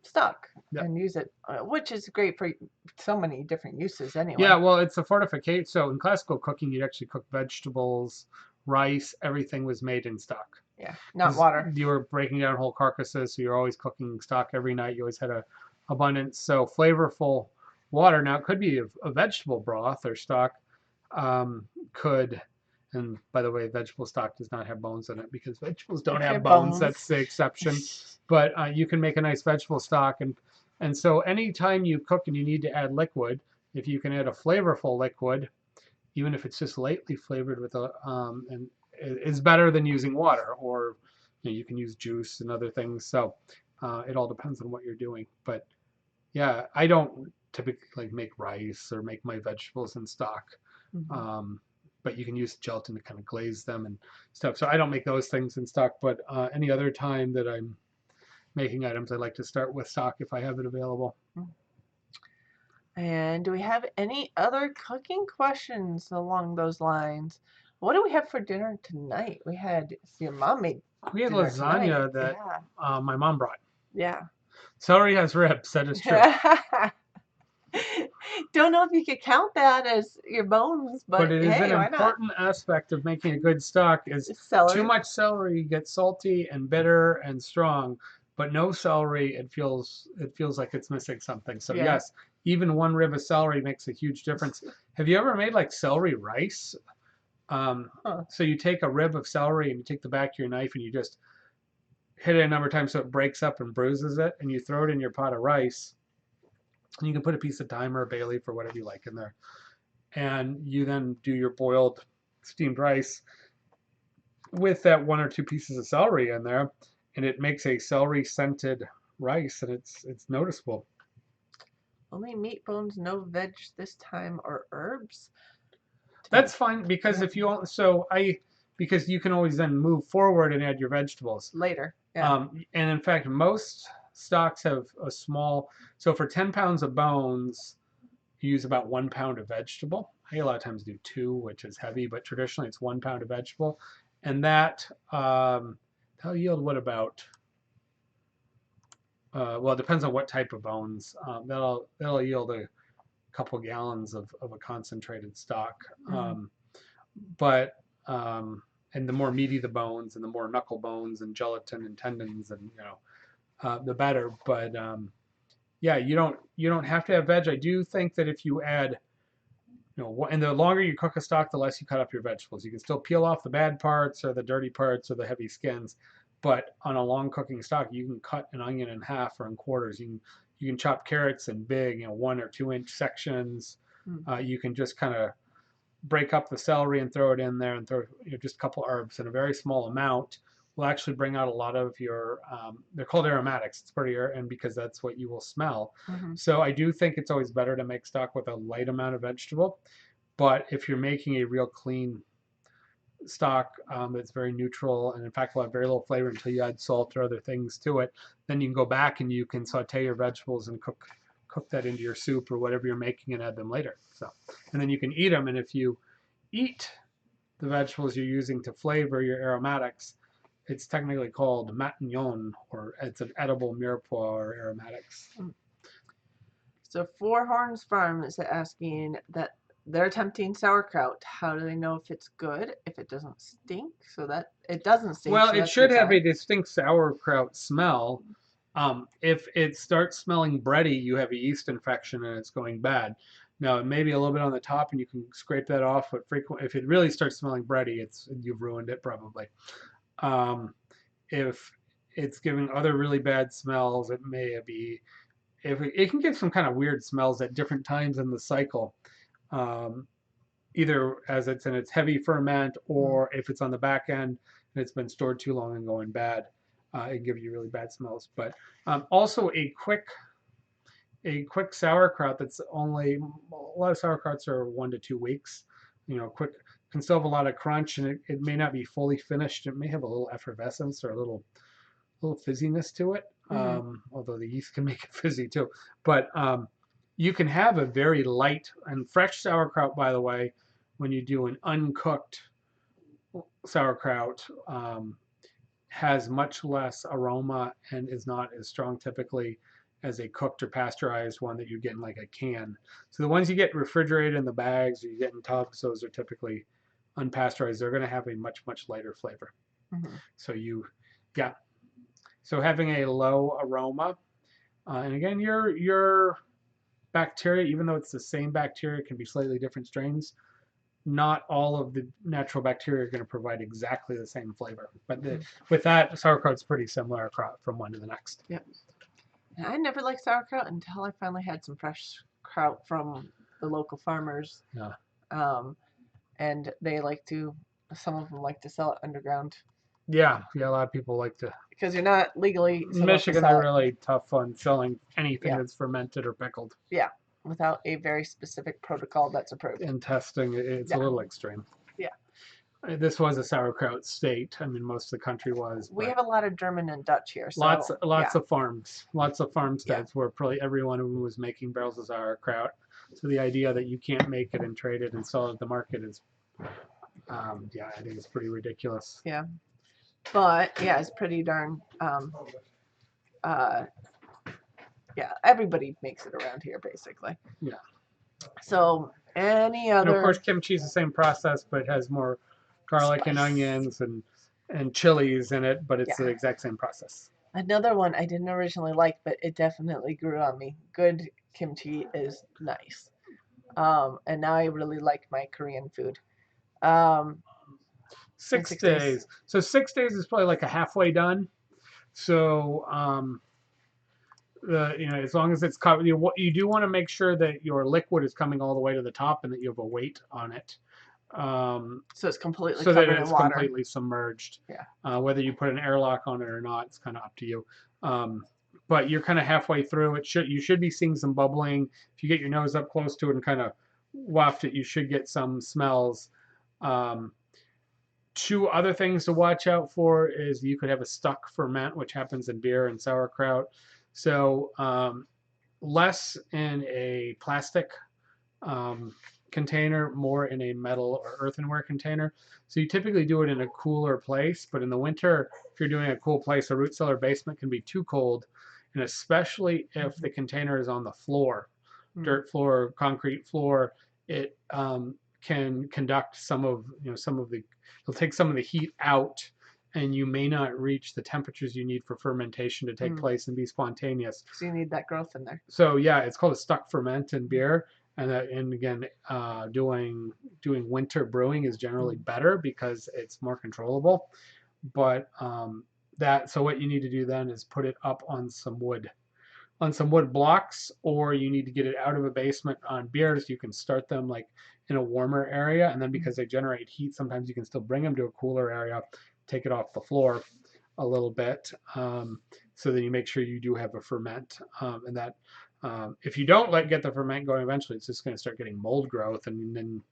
stock and use it, which is great for so many different uses anyway. Yeah, well, it's a fortification. So in classical cooking, you'd actually cook vegetables, rice, everything was made in stock. Yeah, not water. You were breaking down whole carcasses, so you're always cooking stock every night. You always had a abundance. So flavorful water. Now it could be a vegetable broth or stock. Could, and by the way, vegetable stock does not have bones in it because vegetables don't have bones. That's the exception. But you can make a nice vegetable stock, and so anytime you cook and you need to add liquid, if you can add a flavorful liquid, even if it's just lightly flavored with and is better than using water, or you can use juice and other things. So it all depends on what you're doing. But yeah, I don't typically make rice or make my vegetables in stock. But you can use gelatin to kind of glaze them and stuff. So I don't make those things in stock, but any other time that I'm making items, I like to start with stock if I have it available. And do we have any other cooking questions along those lines? What do we have for dinner tonight? We had, your mom made. We had lasagna that my mom brought. Yeah. Celery has ribs, that is true. Don't know if you could count that as your bones, but it is an important aspect of making a good stock. Is celery. Too much celery gets salty and bitter and strong, but no celery, it feels like it's missing something. So yes, even 1 rib of celery makes a huge difference. Have you ever made like celery rice? So you take a rib of celery and you take the back of your knife and you just hit it a number of times so it breaks up and bruises it, and you throw it in your pot of rice. And you can put a piece of thyme or a bay leaf or whatever you like in there. And you then do your boiled steamed rice with that 1 or 2 pieces of celery in there, and it makes a celery scented rice, and it's noticeable. Only meat, bones, no veg this time, or herbs. That's fine, because if you because you can always then move forward and add your vegetables later. Yeah. And in fact, most stocks have a small. So for 10 pounds of bones, you use about 1 pound of vegetable. I a lot of times do 2, which is heavy, but traditionally it's 1 pound of vegetable, and that'll yield what about? Well, it depends on what type of bones. That'll yield a couple gallons of a concentrated stock. But And the more meaty the bones, and the more knuckle bones and gelatin and tendons, and the better. But yeah, you don't have to have veg. I do think that if you add, and the longer you cook a stock, the less you cut up your vegetables. You can still peel off the bad parts or the dirty parts or the heavy skins, but on a long cooking stock, you can cut an onion in half or in quarters. You can chop carrots in big, 1 or 2 inch sections. You can just kind of break up the celery and throw it in there, and throw just a couple herbs in a very small amount will actually bring out a lot of your they're called aromatics. It's pretty, and because that's what you will smell. So I do think it's always better to make stock with a light amount of vegetable, but if you're making a real clean stock that's very neutral, and in fact will have very little flavor until you add salt or other things to it, then you can go back and you can saute your vegetables and cook that into your soup or whatever you're making and add them later. So, and then you can eat them. And if you eat the vegetables you're using to flavor your aromatics, it's technically called matignon, or it's an edible mirepoix or aromatics. So Four Horns Farm is asking that they're attempting sauerkraut. How do they know if it's good if it doesn't stink? So that it doesn't stink. Well, so it should have a distinct sauerkraut smell. If it starts smelling bready, you have a yeast infection and it's going bad. Now, it may be a little bit on the top, and you can scrape that off. But if it really starts smelling bready, you've ruined it probably. If it's giving other really bad smells, it may be. If it can give some kind of weird smells at different times in the cycle, either as it's in its heavy ferment, or if it's on the back end and it's been stored too long and going bad, it can give you really bad smells. But also a quick sauerkraut that's only, a lot of sauerkrauts are 1 to 2 weeks. Quick, can still have a lot of crunch, and it may not be fully finished. It may have a little effervescence or a little fizziness to it. Although the yeast can make it fizzy too. But you can have a very light and fresh sauerkraut, by the way, when you do an uncooked sauerkraut, has much less aroma and is not as strong typically as a cooked or pasteurized one that you get in like a can. So the ones you get refrigerated in the bags or you get in tubs, those are typically unpasteurized. They're going to have a much, much lighter flavor. So so having a low aroma, and again, your bacteria, even though it's the same bacteria, can be slightly different strains. Not all of the natural bacteria are going to provide exactly the same flavor. But with that, sauerkraut's pretty similar from one to the next. Yep. And I never liked sauerkraut until I finally had some fresh kraut from the local farmers. Yeah. And they some of them like to sell it underground. Yeah, a lot of people like to. Because you're not legally. Michigan, they're really tough on selling anything that's fermented or pickled. Yeah, without a very specific protocol that's approved. And testing, it's a little extreme. Yeah. This was a sauerkraut state. I mean, most of the country was. We have a lot of German and Dutch here. So, lots of farms. Lots of farmsteads where probably every one of them was making barrels of sauerkraut. So the idea that you can't make it and trade it and sell it at the market is, I think it's pretty ridiculous. Yeah. But it's pretty darn. Everybody makes it around here, basically. Yeah. So any other? And of course, kimchi is the same process, but it has more garlic and onions and chilies in it. But it's the exact same process. Another one I didn't originally like, but it definitely grew on me. Good kimchi is nice, and now I really like my Korean food. 6 days. So 6 days is probably like a halfway done. So as long as it's covered, you do want to make sure that your liquid is coming all the way to the top and that you have a weight on it. So it's completely so covered that it's in water. Completely submerged. Yeah. Whether you put an airlock on it or not, it's kind of up to you. But you're kind of halfway through. You should be seeing some bubbling. If you get your nose up close to it and kind of waft it, you should get some smells. Two other things to watch out for is you could have a stuck ferment, which happens in beer and sauerkraut. So less in a plastic container, more in a metal or earthenware container. So you typically do it in a cooler place, but in the winter, if you're doing a cool place, a root cellar basement can be too cold, and especially if the container is on the floor, dirt floor, concrete floor, it can conduct some of it'll take some of the heat out, and you may not reach the temperatures you need for fermentation to take place and be spontaneous. So you need that growth in there. So yeah, it's called a stuck ferment in beer, and again, doing winter brewing is generally better because it's more controllable. But so what you need to do then is put it up on some wood blocks, or you need to get it out of a basement on beers. You can start them like in a warmer area, and then because they generate heat, sometimes you can still bring them to a cooler area, take it off the floor a little bit, so that you make sure you do have a ferment, and that if you don't get the ferment going, eventually it's just going to start getting mold growth, and then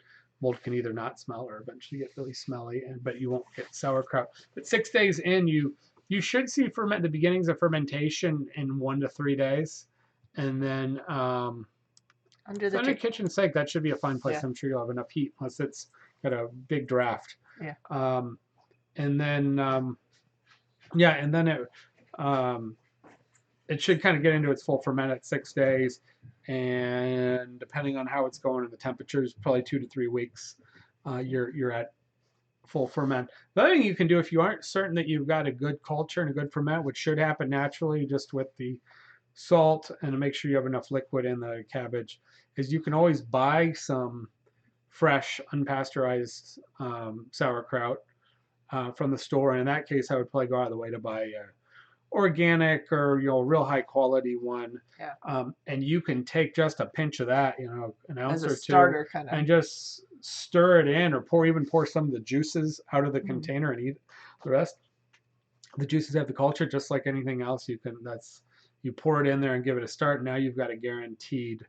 mold can either not smell or eventually get really smelly, but you won't get sauerkraut. But 6 days in, you should see the beginnings of fermentation in 1 to 3 days, and then under the kitchen sink, that should be a fine place. I'm sure you'll have enough heat unless it's got a big draft. Yeah. And then and then it should kind of get into its full ferment at 6 days, and depending on how it's going and the temperatures, probably 2 to 3 weeks, you're at full ferment. The other thing you can do if you aren't certain that you've got a good culture and a good ferment, which should happen naturally just with the salt and to make sure you have enough liquid in the cabbage, is you can always buy some fresh unpasteurized sauerkraut from the store. And in that case, I would probably go out of the way to buy organic or real high quality one. Yeah. And you can take just a pinch of that, an ounce or two, starter kind of, and just stir it in, or pour some of the juices out of the container and eat the rest. The juices have the culture, just like anything else. You pour it in there and give it a start. Now you've got a guaranteed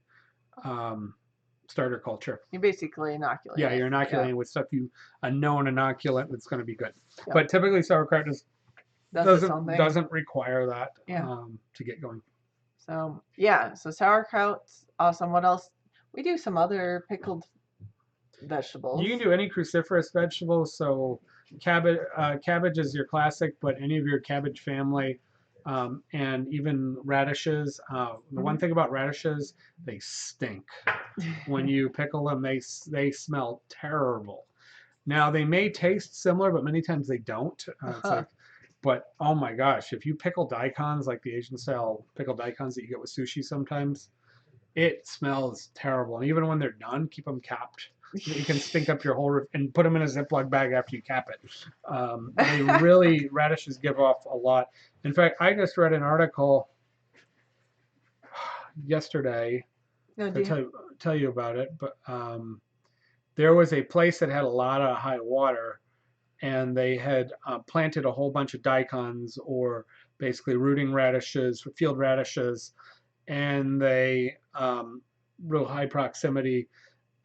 starter culture. You basically inoculate. Yeah, you're inoculating with stuff a known inoculant that's going to be good. Yep. But typically sauerkraut doesn't require that to get going. So so sauerkraut's awesome. What else? We do some other pickled vegetables. You can do any cruciferous vegetables. So cabbage is your classic, but any of your cabbage family, and even radishes. The one thing about radishes, they stink. When you pickle them, they smell terrible. Now they may taste similar, but many times they don't. But oh my gosh, if you pickle daikons, like the Asian style pickled daikons that you get with sushi sometimes, it smells terrible. And even when they're done, keep them capped. You can stink up your whole and put them in a Ziploc bag after you cap it. Radishes give off a lot. In fact, I just read an article yesterday. To tell you about it, but there was a place that had a lot of high water, and they had planted a whole bunch of daikons, or basically rooting radishes, field radishes, and they real high proximity.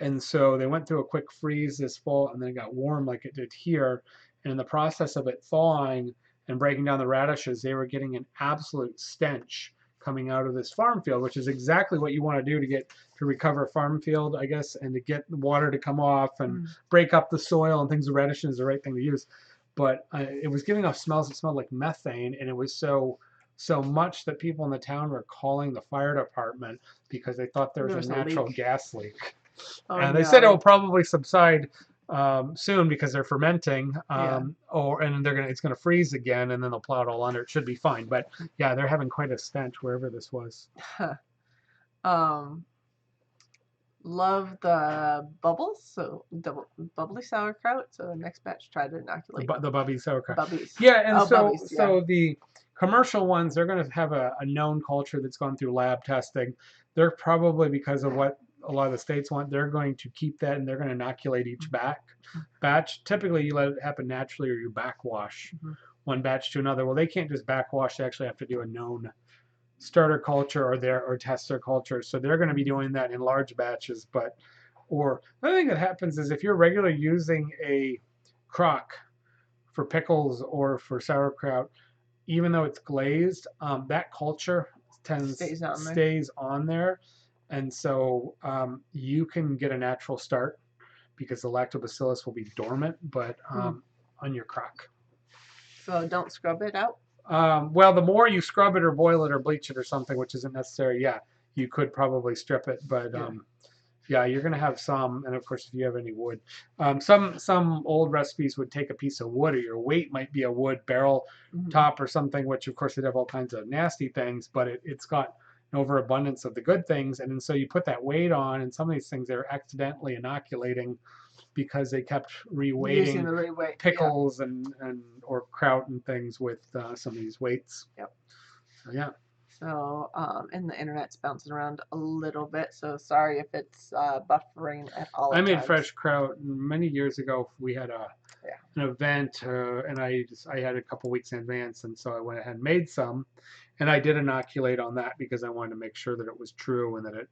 And so they went through a quick freeze this fall, and then it got warm like it did here. And in the process of it thawing and breaking down the radishes, they were getting an absolute stench coming out of this farm field, which is exactly what you want to do to recover farm field, I guess, and to get the water to come off and break up the soil and things. The radish is the right thing to use. But it was giving off smells that smelled like methane, and it was so much that people in the town were calling the fire department because they thought there was a natural gas leak. And they said it will probably subside soon because they're fermenting, and it's gonna freeze again, and then they'll plow it all under. It should be fine, but yeah, they're having quite a stench wherever this was. Love the bubbles, so bubbly sauerkraut. So next batch, try to inoculate the bubby sauerkraut. Bubbies. Yeah, and so the commercial ones, they're going to have a known culture that's gone through lab testing. They're probably, because of what a lot of the states want, they're going to keep that, and they're going to inoculate each batch. Typically, you let it happen naturally, or you backwash one batch to another. Well, they can't just backwash; they actually have to do a known starter culture or test their culture. So they're going to be doing that in large batches. Or another thing that happens is if you're regularly using a crock for pickles or for sauerkraut, even though it's glazed, that culture stays on there. And so you can get a natural start because the lactobacillus will be dormant, but on your crock. So don't scrub it out? Well, the more you scrub it or boil it or bleach it or something, which isn't necessary, you could probably strip it. But Yeah, you're gonna have some, and of course, if you have any wood, some old recipes would take a piece of wood, or your weight might be a wood barrel top or something, which of course would have all kinds of nasty things, but it's got an overabundance of the good things, and then so you put that weight on, and some of these things they're accidentally inoculating because they kept Using reweighting the reweight. Yeah. pickles and or kraut and things with some of these weights. Yep. So yeah. So, and the internet's bouncing around a little bit, so sorry if it's buffering at all I at made times. fresh kraut many years ago. We had an event, and I had a couple weeks in advance, and so I went ahead and made some, and I did inoculate on that because I wanted to make sure that it was true and that it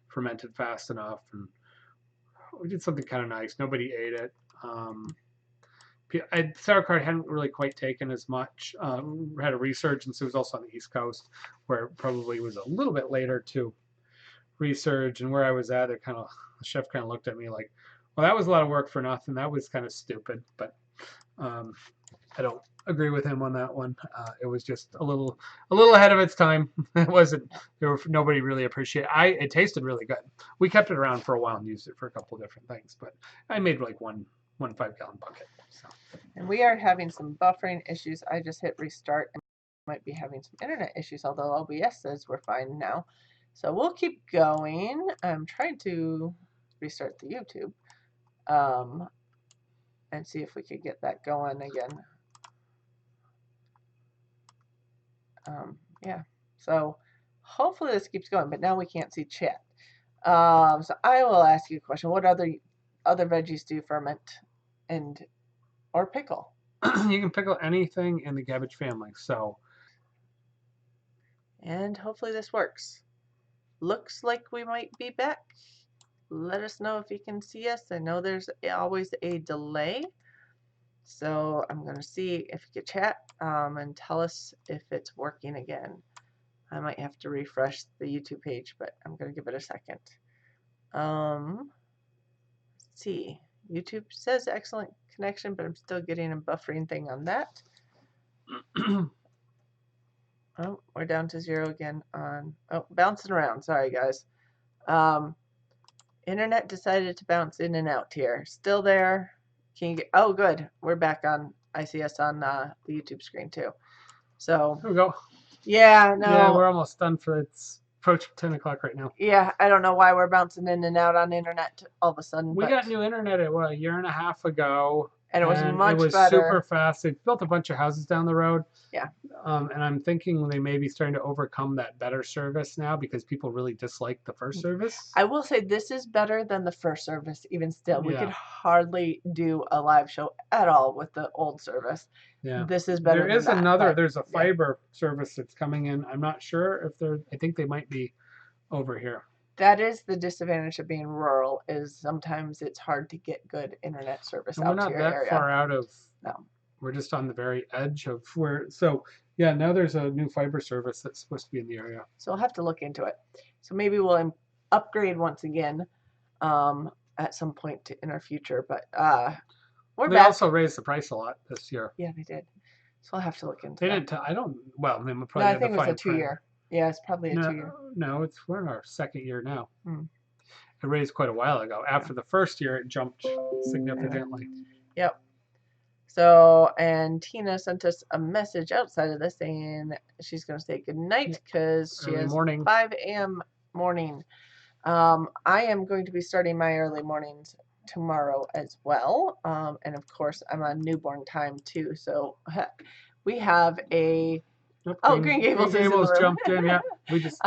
fermented fast enough. And we did something kind of nice. Nobody ate it. Sauerkraut hadn't really quite taken as much. Had a resurgence. It was also on the East Coast, where it probably was a little bit later to research. And where I was at, the chef kind of looked at me like, "Well, that was a lot of work for nothing. That was kind of stupid." But I don't agree with him on that one. It was just a little ahead of its time. It wasn't. Nobody really appreciated. It tasted really good. We kept it around for a while and used it for a couple of different things. But I made like one 5-gallon bucket. So. And we are having some buffering issues. I just hit restart and might be having some internet issues, although OBS says we're fine now. So we'll keep going. I'm trying to restart the YouTube and see if we could get that going again. Yeah, so hopefully this keeps going, but now we can't see chat. So I will ask you a question. What other veggies do you ferment or pickle? You can pickle anything in the cabbage family. So, and hopefully this works. Looks like we might be back. Let us know if you can see us. I know there's always a delay. So I'm going to see if you could chat and tell us if it's working again. I might have to refresh the YouTube page, but I'm going to give it a second. Let's see. YouTube says excellent connection, but I'm still getting a buffering thing on that. Oh, we're down to 0 again on, bouncing around. Sorry, guys. Internet decided to bounce in and out here. Still there. Can you get, oh, good. We're back on, I see us on the YouTube screen too. So. There we go. Yeah, no. Yeah, we're almost done for it's approaching 10 o'clock right now. Yeah, I don't know why we're bouncing in and out on internet all of a sudden. We got new internet a year and a half ago. And it was much better. Super fast. They built a bunch of houses down the road. Yeah. And I'm thinking they may be starting to overcome that better service now because people really dislike the first service. I will say this is better than the first service, even still. We could hardly do a live show at all with the old service. Yeah. This is better. There is there's a fiber service that's coming in. I'm not sure if I think they might be over here. That is the disadvantage of being rural, is sometimes it's hard to get good internet service out to your area. We're not that far out of, no. We're just on the very edge of where, so yeah, now there's a new fiber service that's supposed to be in the area. So I'll have to look into it. So maybe we'll upgrade once again at some point in our future, but we're back. They also raised the price a lot this year. Yeah, they did. So I'll have to look into they that. Didn't, I don't, well, they probably no, I think it was a 2-year. Yeah, it's probably a 2-year. No, we're in our second year now. It raised quite a while ago. After the first year, it jumped significantly. Yep. So, and Tina sent us a message outside of this saying she's going to say good night because she has 5 a.m. morning. I am going to be starting my early mornings tomorrow as well. And of course, I'm on newborn time too. So we have a Green Gables jumped in. Yeah, we just.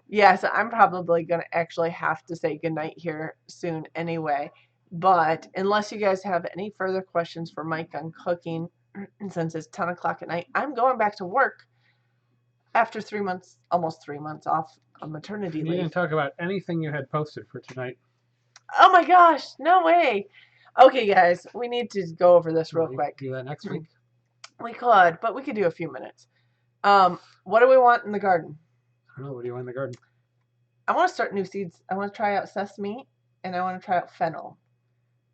Yeah, so I'm probably gonna actually have to say goodnight here soon anyway. But unless you guys have any further questions for Mike on cooking, since it's 10 o'clock at night, I'm going back to work after 3 months, almost 3 months off on maternity leave. You didn't talk about anything you had posted for tonight. Oh my gosh, no way. Okay, guys, we need to go over this real quick. Do that next week. We could, but we could do a few minutes. What do we want in the garden? I don't know. What do you want in the garden? I want to start new seeds. I want to try out sesame, and I want to try out fennel.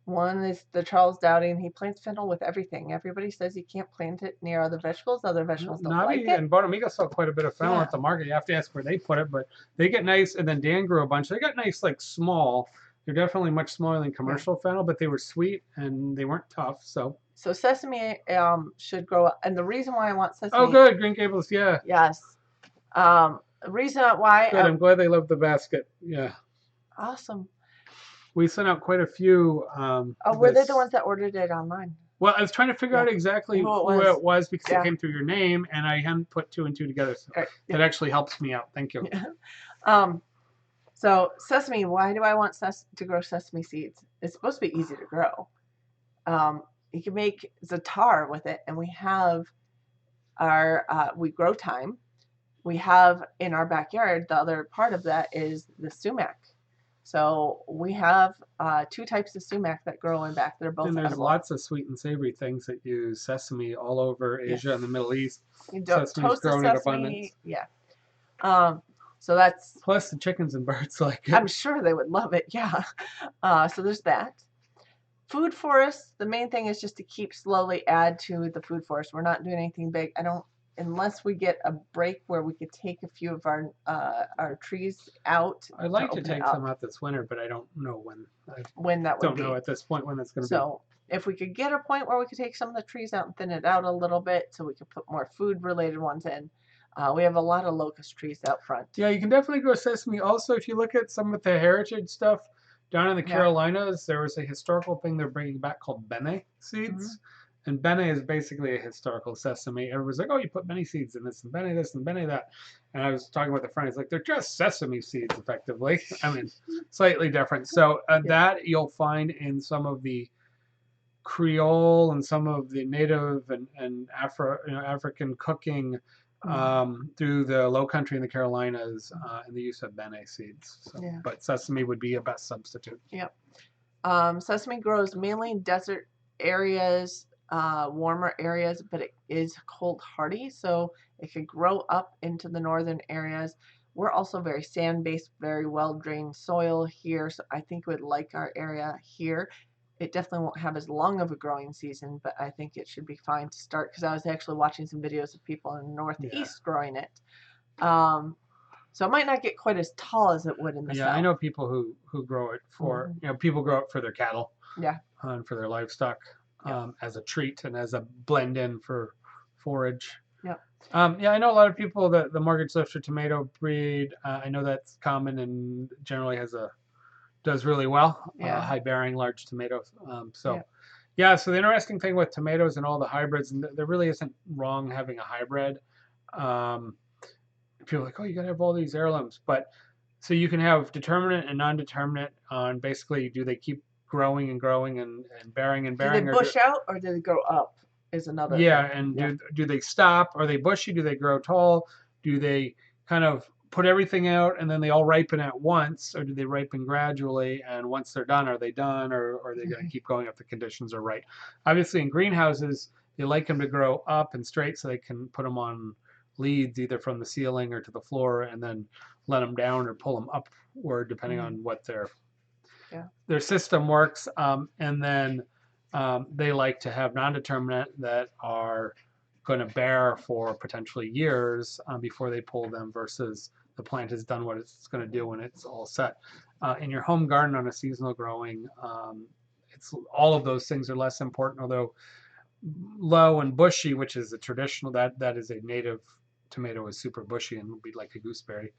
One is the Charles Dowding. He plants fennel with everything. Everybody says you can't plant it near other vegetables. Other vegetables don't like Navi it. and Bonamiga sell quite a bit of fennel Yeah. at the market. You have to ask where they put it, but they get nice. And then Dan grew a bunch. They got nice, like small. They're definitely much smaller than commercial fennel, but they were sweet and they weren't tough. So sesame should grow up. And the reason why I want oh, sesame, good, Green Gables, yeah, yes, the reason why, good. I'm glad they love the basket. Yeah, awesome. we sent out quite a few. Oh, were they the ones that ordered it online? Well, I was trying to figure out exactly who it was because it came through your name, and I hadn't put two and two together. So that actually helps me out. Thank you. So sesame, why do I want to grow sesame seeds? It's supposed to be easy to grow. You can make za'atar with it, and we have our we grow thyme. We have in our backyard, the other part of that is the sumac. So we have two types of sumac that grow in back. They're both and there's edible. Lots of sweet and savory things that use sesame all over Asia and the Middle East. Sesame's grown in abundance. Yeah. So that's plus the chickens and birds like it. I'm sure they would love it. Yeah. So there's that. Food forests. The main thing is just to keep slowly add to the food forest. We're not doing anything big. I don't unless we get a break where we could take a few of our trees out. I'd like to take some out this winter, but I don't know when that would be. Don't know at this point when that's going to be. So if we could get a point where we could take some of the trees out and thin it out a little bit so we could put more food related ones in. We have a lot of locust trees out front. Yeah, you can definitely grow sesame. Also, if you look at some of the heritage stuff down in the Carolinas, there was a historical thing they're bringing back called bene seeds. And bene is basically a historical sesame. Everyone's like, oh, you put bene seeds in this and bene that. And I was talking with a friend. He's like, they're just sesame seeds, effectively. I mean, slightly different. So that you'll find in some of the Creole and some of the native and African cooking through the Low Country in the Carolinas and the use of bene seeds. So, but sesame would be a best substitute. Yep. Sesame grows mainly in desert areas, warmer areas, but it is cold hardy, so it could grow up into the northern areas. We're also very sand-based, very well-drained soil here, so I think we would like our area here. It definitely won't have as long of a growing season, but I think it should be fine to start because I was actually watching some videos of people in the Northeast growing it. So it might not get quite as tall as it would in the south. I know people who grow it for people grow it for their cattle. Yeah. And for their livestock as a treat and as a blend in for forage. Yeah. I know a lot of people that the mortgage lifter tomato breed. I know that's common and generally does really well. High bearing, large tomatoes. So the interesting thing with tomatoes and all the hybrids, and there really isn't wrong having a hybrid. People are like, oh, you gotta have all these heirlooms, but so you can have determinate and non-determinate on basically do they keep growing and growing and bearing and bearing. Do they bush out or do they grow up? Is another thing. And do they stop? Are they bushy? Do they grow tall? Do they kind of put everything out and then they all ripen at once, or do they ripen gradually? And once they're done, are they done, or are they going to keep going if the conditions are right? Obviously, in greenhouses, they like them to grow up and straight so they can put them on leads either from the ceiling or to the floor, and then let them down or pull them upward depending on what their system works. And then they like to have non-determinate that are going to bear for potentially years before they pull them, versus the plant has done what it's going to do when it's all set. In your home garden on a seasonal growing, it's all of those things are less important, although low and bushy, which is a traditional, that is a native tomato, is super bushy and would be like a gooseberry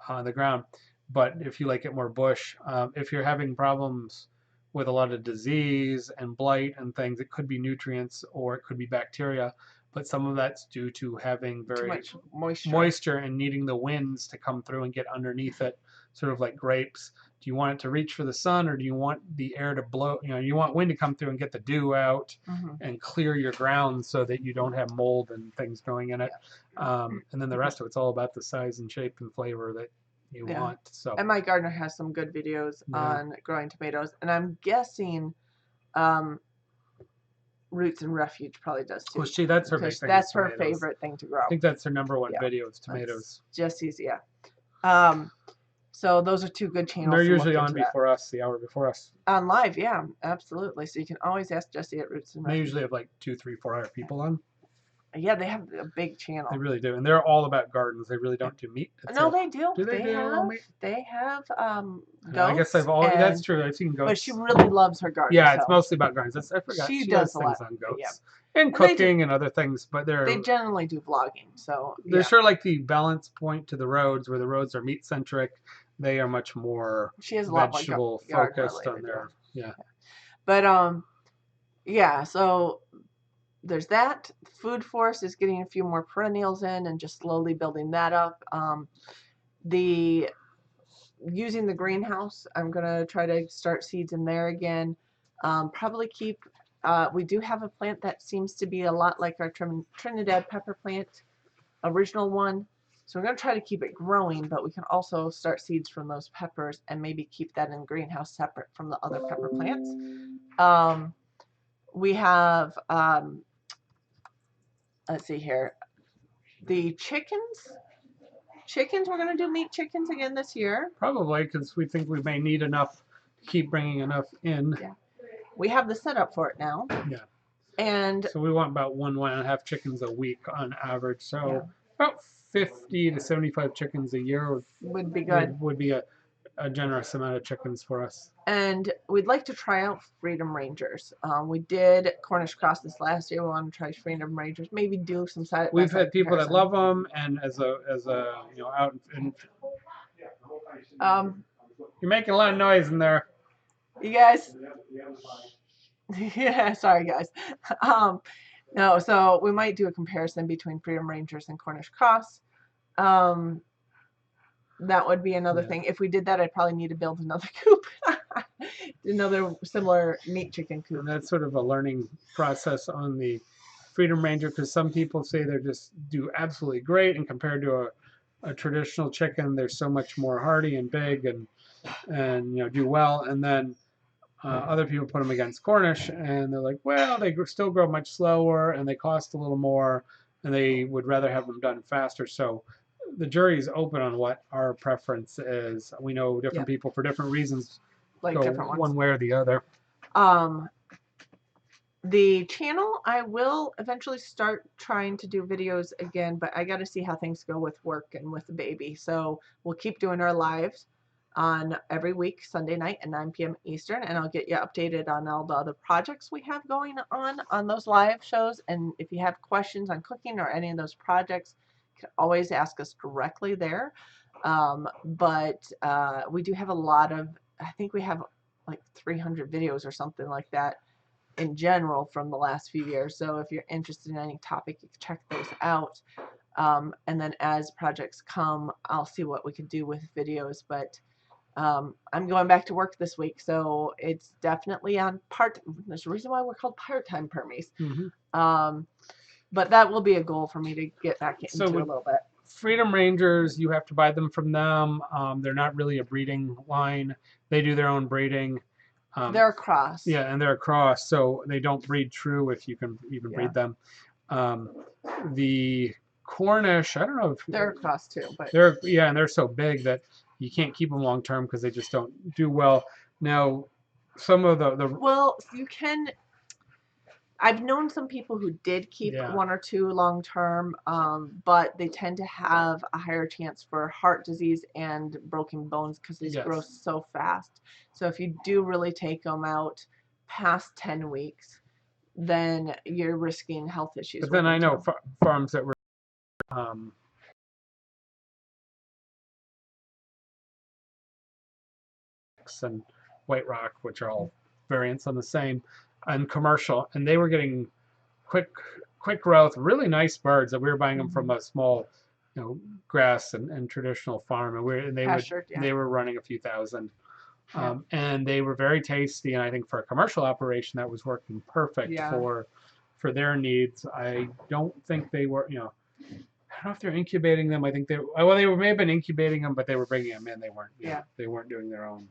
on the ground. But if you like it more bush, if you're having problems with a lot of disease and blight and things, it could be nutrients or it could be bacteria, but some of that's due to having very much moisture and needing the winds to come through and get underneath it, sort of like grapes. Do you want it to reach for the sun, or do you want the air to blow? You want wind to come through and get the dew out and clear your ground so that you don't have mold and things growing in it. And then the rest of it's all about the size and shape and flavor that you want. So. And my gardener has some good videos on growing tomatoes, and I'm guessing Roots and Refuge probably does too. Well, that's her big thing. That's her favorite thing to grow. I think that's her number one video is tomatoes. Jesse's, So those are two good And they're channels to look usually on into that. before us, the hour before us. On live, yeah, absolutely. So you can always ask Jesse at Roots and They Refuge. usually have like 2, 3, 4 hour people on. Yeah, they have a big They channel. really do, and they're all about gardens. They really don't do meat. No, they do. Do they do all meat? They have I guess goats, that's true. I've seen but she goats. really loves her garden, Yeah, it's so mostly about gardens. I forgot she she has does a things lot. on Yeah, goats and and cooking and other things, but they generally do vlogging. So they're yeah, sort of like the balance point to the roads, where the roads are meat centric. They are much more she has a lot more vegetable garden focused on related. their Yeah. But yeah. So there's that. Food Force is getting a few more perennials in and just slowly building that up. The using the greenhouse, I'm gonna try to start seeds in there again. Probably keep. We do have a plant that seems to be a lot like our Trinidad pepper plant, original one. So we're gonna try to keep it growing, but we can also start seeds from those peppers and maybe keep that in greenhouse separate from the other pepper plants. We have let's see here, the chickens. Chickens, we're gonna do meat chickens again this year. probably because we think we may need enough to keep bringing enough in. Yeah, we have the setup for it now. Yeah. And so we want about 1.5 chickens a week on average. So yeah, about 50 to 75 chickens a year would be good. would be a generous amount of chickens for us. And we'd like to try out Freedom Rangers. We did Cornish Cross this last year. We want to try Freedom Rangers. Maybe do some side. We've had people that love them, and as a out and you're making a lot of noise in there. You guys. Yeah, sorry guys. No, so we might do a comparison between Freedom Rangers and Cornish Cross. That would be another thing. If we did that, I'd probably need to build another coop. Another similar meat chicken coop. And that's sort of a learning process on the Freedom Ranger, because some people say they just do absolutely great, and compared to a traditional chicken, they're so much more hardy and big and do well. And then other people put them against Cornish, and they're like, well, they still grow much slower, and they cost a little more, and they would rather have them done faster. So the jury's open on what our preference is. We know different people for different reasons like go different ones. one way or the other. The channel, I will eventually start trying to do videos again, but I got to see how things go with work and with the baby. So we'll keep doing our lives on every week, Sunday night at 9 p.m. Eastern, and I'll get you updated on all the other projects we have going on those live shows. And if you have questions on cooking or any of those projects, you can always ask us directly there. But we do have a lot of, I think we have like 300 videos or something like that in general from the last few years. So if you're interested in any topic, you can check those out. And then as projects come, I'll see what we can do with videos. But I'm going back to work this week, so it's definitely on part. There's a reason why we're called Part-Time Permies. But that will be a goal for me to get back into a little bit. Freedom Rangers, you have to buy them from them. They're not really a breeding line. They do their own breeding. They're a cross. Yeah, and they're a cross, so they don't breed true if you can even breed them. The Cornish, I don't know if they're a cross too, but and they're so big that you can't keep them long term because they just don't do well. Now, some of the well, you can. I've known some people who did keep one or two long term, but they tend to have a higher chance for heart disease and broken bones because these grow so fast. So if you do really take them out past 10 weeks, then you're risking health issues. But then I know farms that were and White Rock, which are all variants on the same, and commercial, and they were getting quick growth, really nice birds that we were buying them from a small, grass and traditional farm, and they were running a few thousand, and they were very tasty, and I think for a commercial operation that was working perfect for their needs. I don't think they were, I don't know if they're incubating them. I think they may have been incubating them, but they were bringing them in. They weren't. They weren't doing their own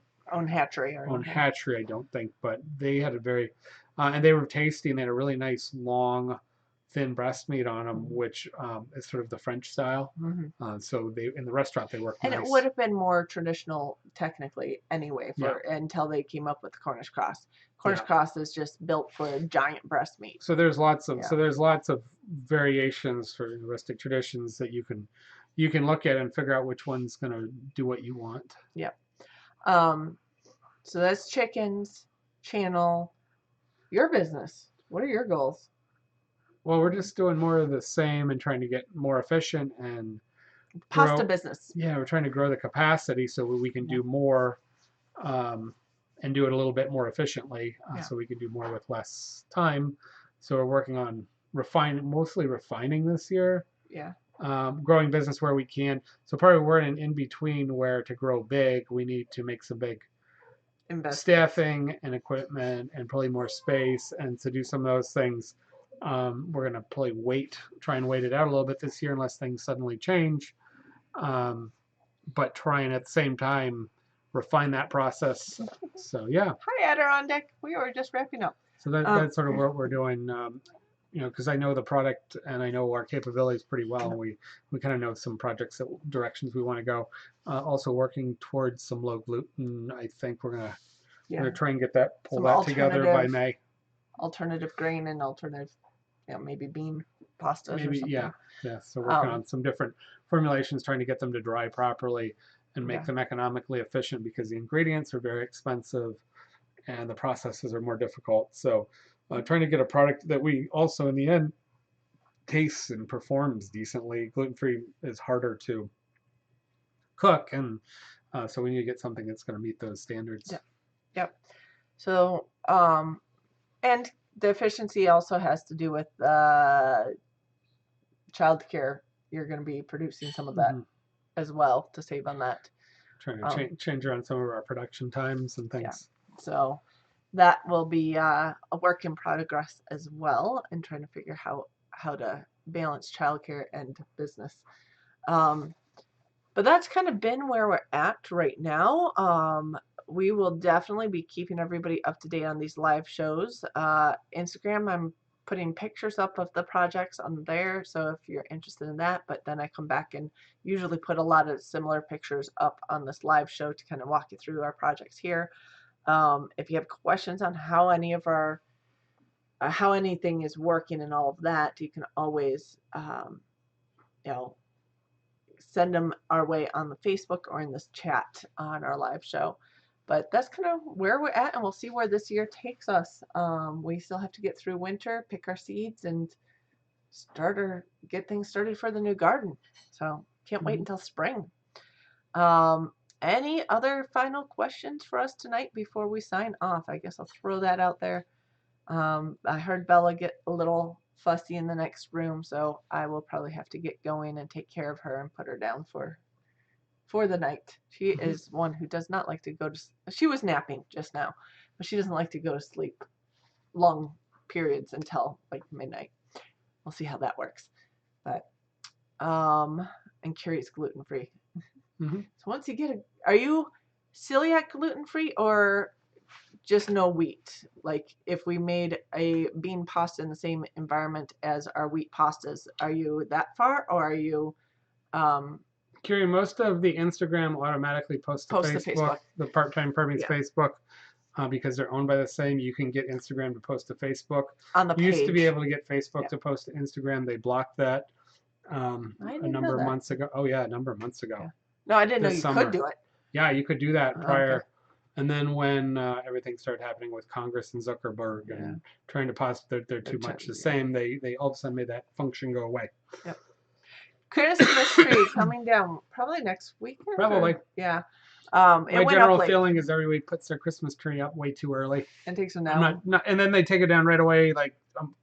hatchery. I don't think, but they had a very, and they were tasty, and they had a really nice long thin breast meat on them, which is sort of the French style. So they in the restaurant they work And it nice. would have been more traditional technically anyway for until they came up with the Cornish cross. Cornish cross is just built for giant breast meat. So there's lots of variations for rustic traditions that you can look at and figure out which one's going to do what you want. Yep. So that's chickens, channel, your business. What are your goals? Well, we're just doing more of the same and trying to get more efficient and pasta business. Yeah, we're trying to grow the capacity so we can do more and do it a little bit more efficiently so we can do more with less time. So we're working on mostly refining this year. Yeah. Growing business where we can. So probably we're in an in-between where to grow big, we need to make some big staffing and equipment and probably more space. And to do some of those things, we're going to probably try and wait it out a little bit this year unless things suddenly change. But try and at the same time refine that process. So yeah. Hi Adirondack. We were just wrapping up. So that's sort of what we're doing. Because I know the product and I know our capabilities pretty well. We kind of know some projects directions we want to go. Also working towards some low gluten. I think we're gonna try and get that together by May. Alternative grain and alternative, maybe bean pastas maybe, or something. Yeah. So working on some different formulations, trying to get them to dry properly and make them economically efficient because the ingredients are very expensive and the processes are more difficult. So trying to get a product that we also in the end tastes and performs decently. Gluten-free is harder to cook, and so we need to get something that's going to meet those standards. Yep. So and the efficiency also has to do with childcare. You're going to be producing some of that as well to save on that. Trying to change around some of our production times and things. Yeah. So that will be a work in progress as well, and trying to figure how to balance childcare and business. But that's kind of been where we're at right now. We will definitely be keeping everybody up to date on these live shows. Instagram, I'm putting pictures up of the projects on there, so if you're interested in that. But then I come back and usually put a lot of similar pictures up on this live show to kind of walk you through our projects here. If you have questions on how anything is working and all of that, you can always send them our way on the Facebook or in this chat on our live show. But that's kind of where we're at, and we'll see where this year takes us. We still have to get through winter, pick our seeds, and get things started for the new garden. So can't wait until spring. Any other final questions for us tonight before we sign off? I guess I'll throw that out there. I heard Bella get a little fussy in the next room, so I will probably have to get going and take care of her and put her down for the night. She is one who does not like to go to she was napping just now, but she doesn't like to go to sleep long periods until like midnight. We'll see how that works. But and Carrie's gluten-free. So once you get are you celiac gluten-free or just no wheat? Like if we made a bean pasta in the same environment as our wheat pastas, are you that far, or are you Carrie, most of the Instagram automatically posts to Facebook, the Part-Time Permies Facebook, because they're owned by the same. You can get Instagram to post to Facebook. On the page. You used to be able to get Facebook to post to Instagram. They blocked that a number of months ago. Oh yeah, a number of months ago. Yeah. No, I didn't know you could do it. Yeah, you could do that prior. Okay. And then when everything started happening with Congress and Zuckerberg and trying to post, they're too much the same. They all of a sudden made that function go away. Yep. Christmas tree coming down probably next weekend. Probably. Yeah. My general feeling is everybody puts their Christmas tree up way too early. And takes them down. And then they take it down right away, like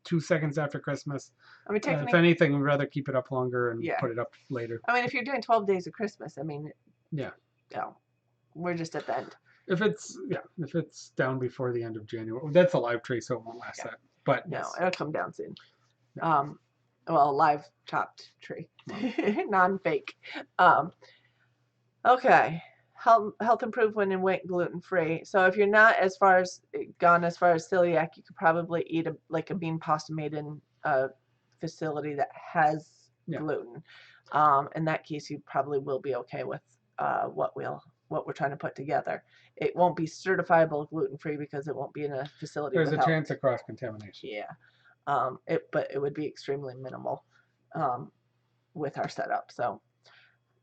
2 seconds after Christmas. I mean, if anything, we'd rather keep it up longer and put it up later. I mean, if you're doing 12 days of Christmas, I mean, we're just at the end. If it's down before the end of January, that's a live tree, so it won't last that. But no, it'll come down soon. Well, a live chopped tree, non-fake. Okay, health improvement and weight gluten-free. So if you're not as far as celiac, you could probably eat a bean pasta made in facility that has gluten. In that case, you probably will be okay with what we're trying to put together. It won't be certifiable gluten-free because it won't be in a facility There's a without. chance of cross-contamination. Yeah. But it would be extremely minimal with our setup. So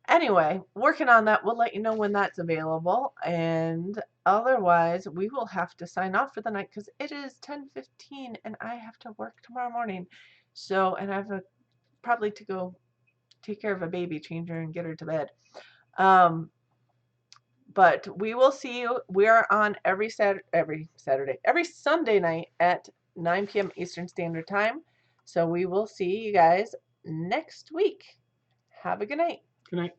anyway, working on that. We'll let you know when that's available. And otherwise, we will have to sign off for the night because it is 10:15 and I have to work tomorrow morning. So, and I have probably to go take care of a baby, change her, and get her to bed. But we will see you. We are on every Sunday night at 9 p.m. Eastern Standard Time. So we will see you guys next week. Have a good night. Good night.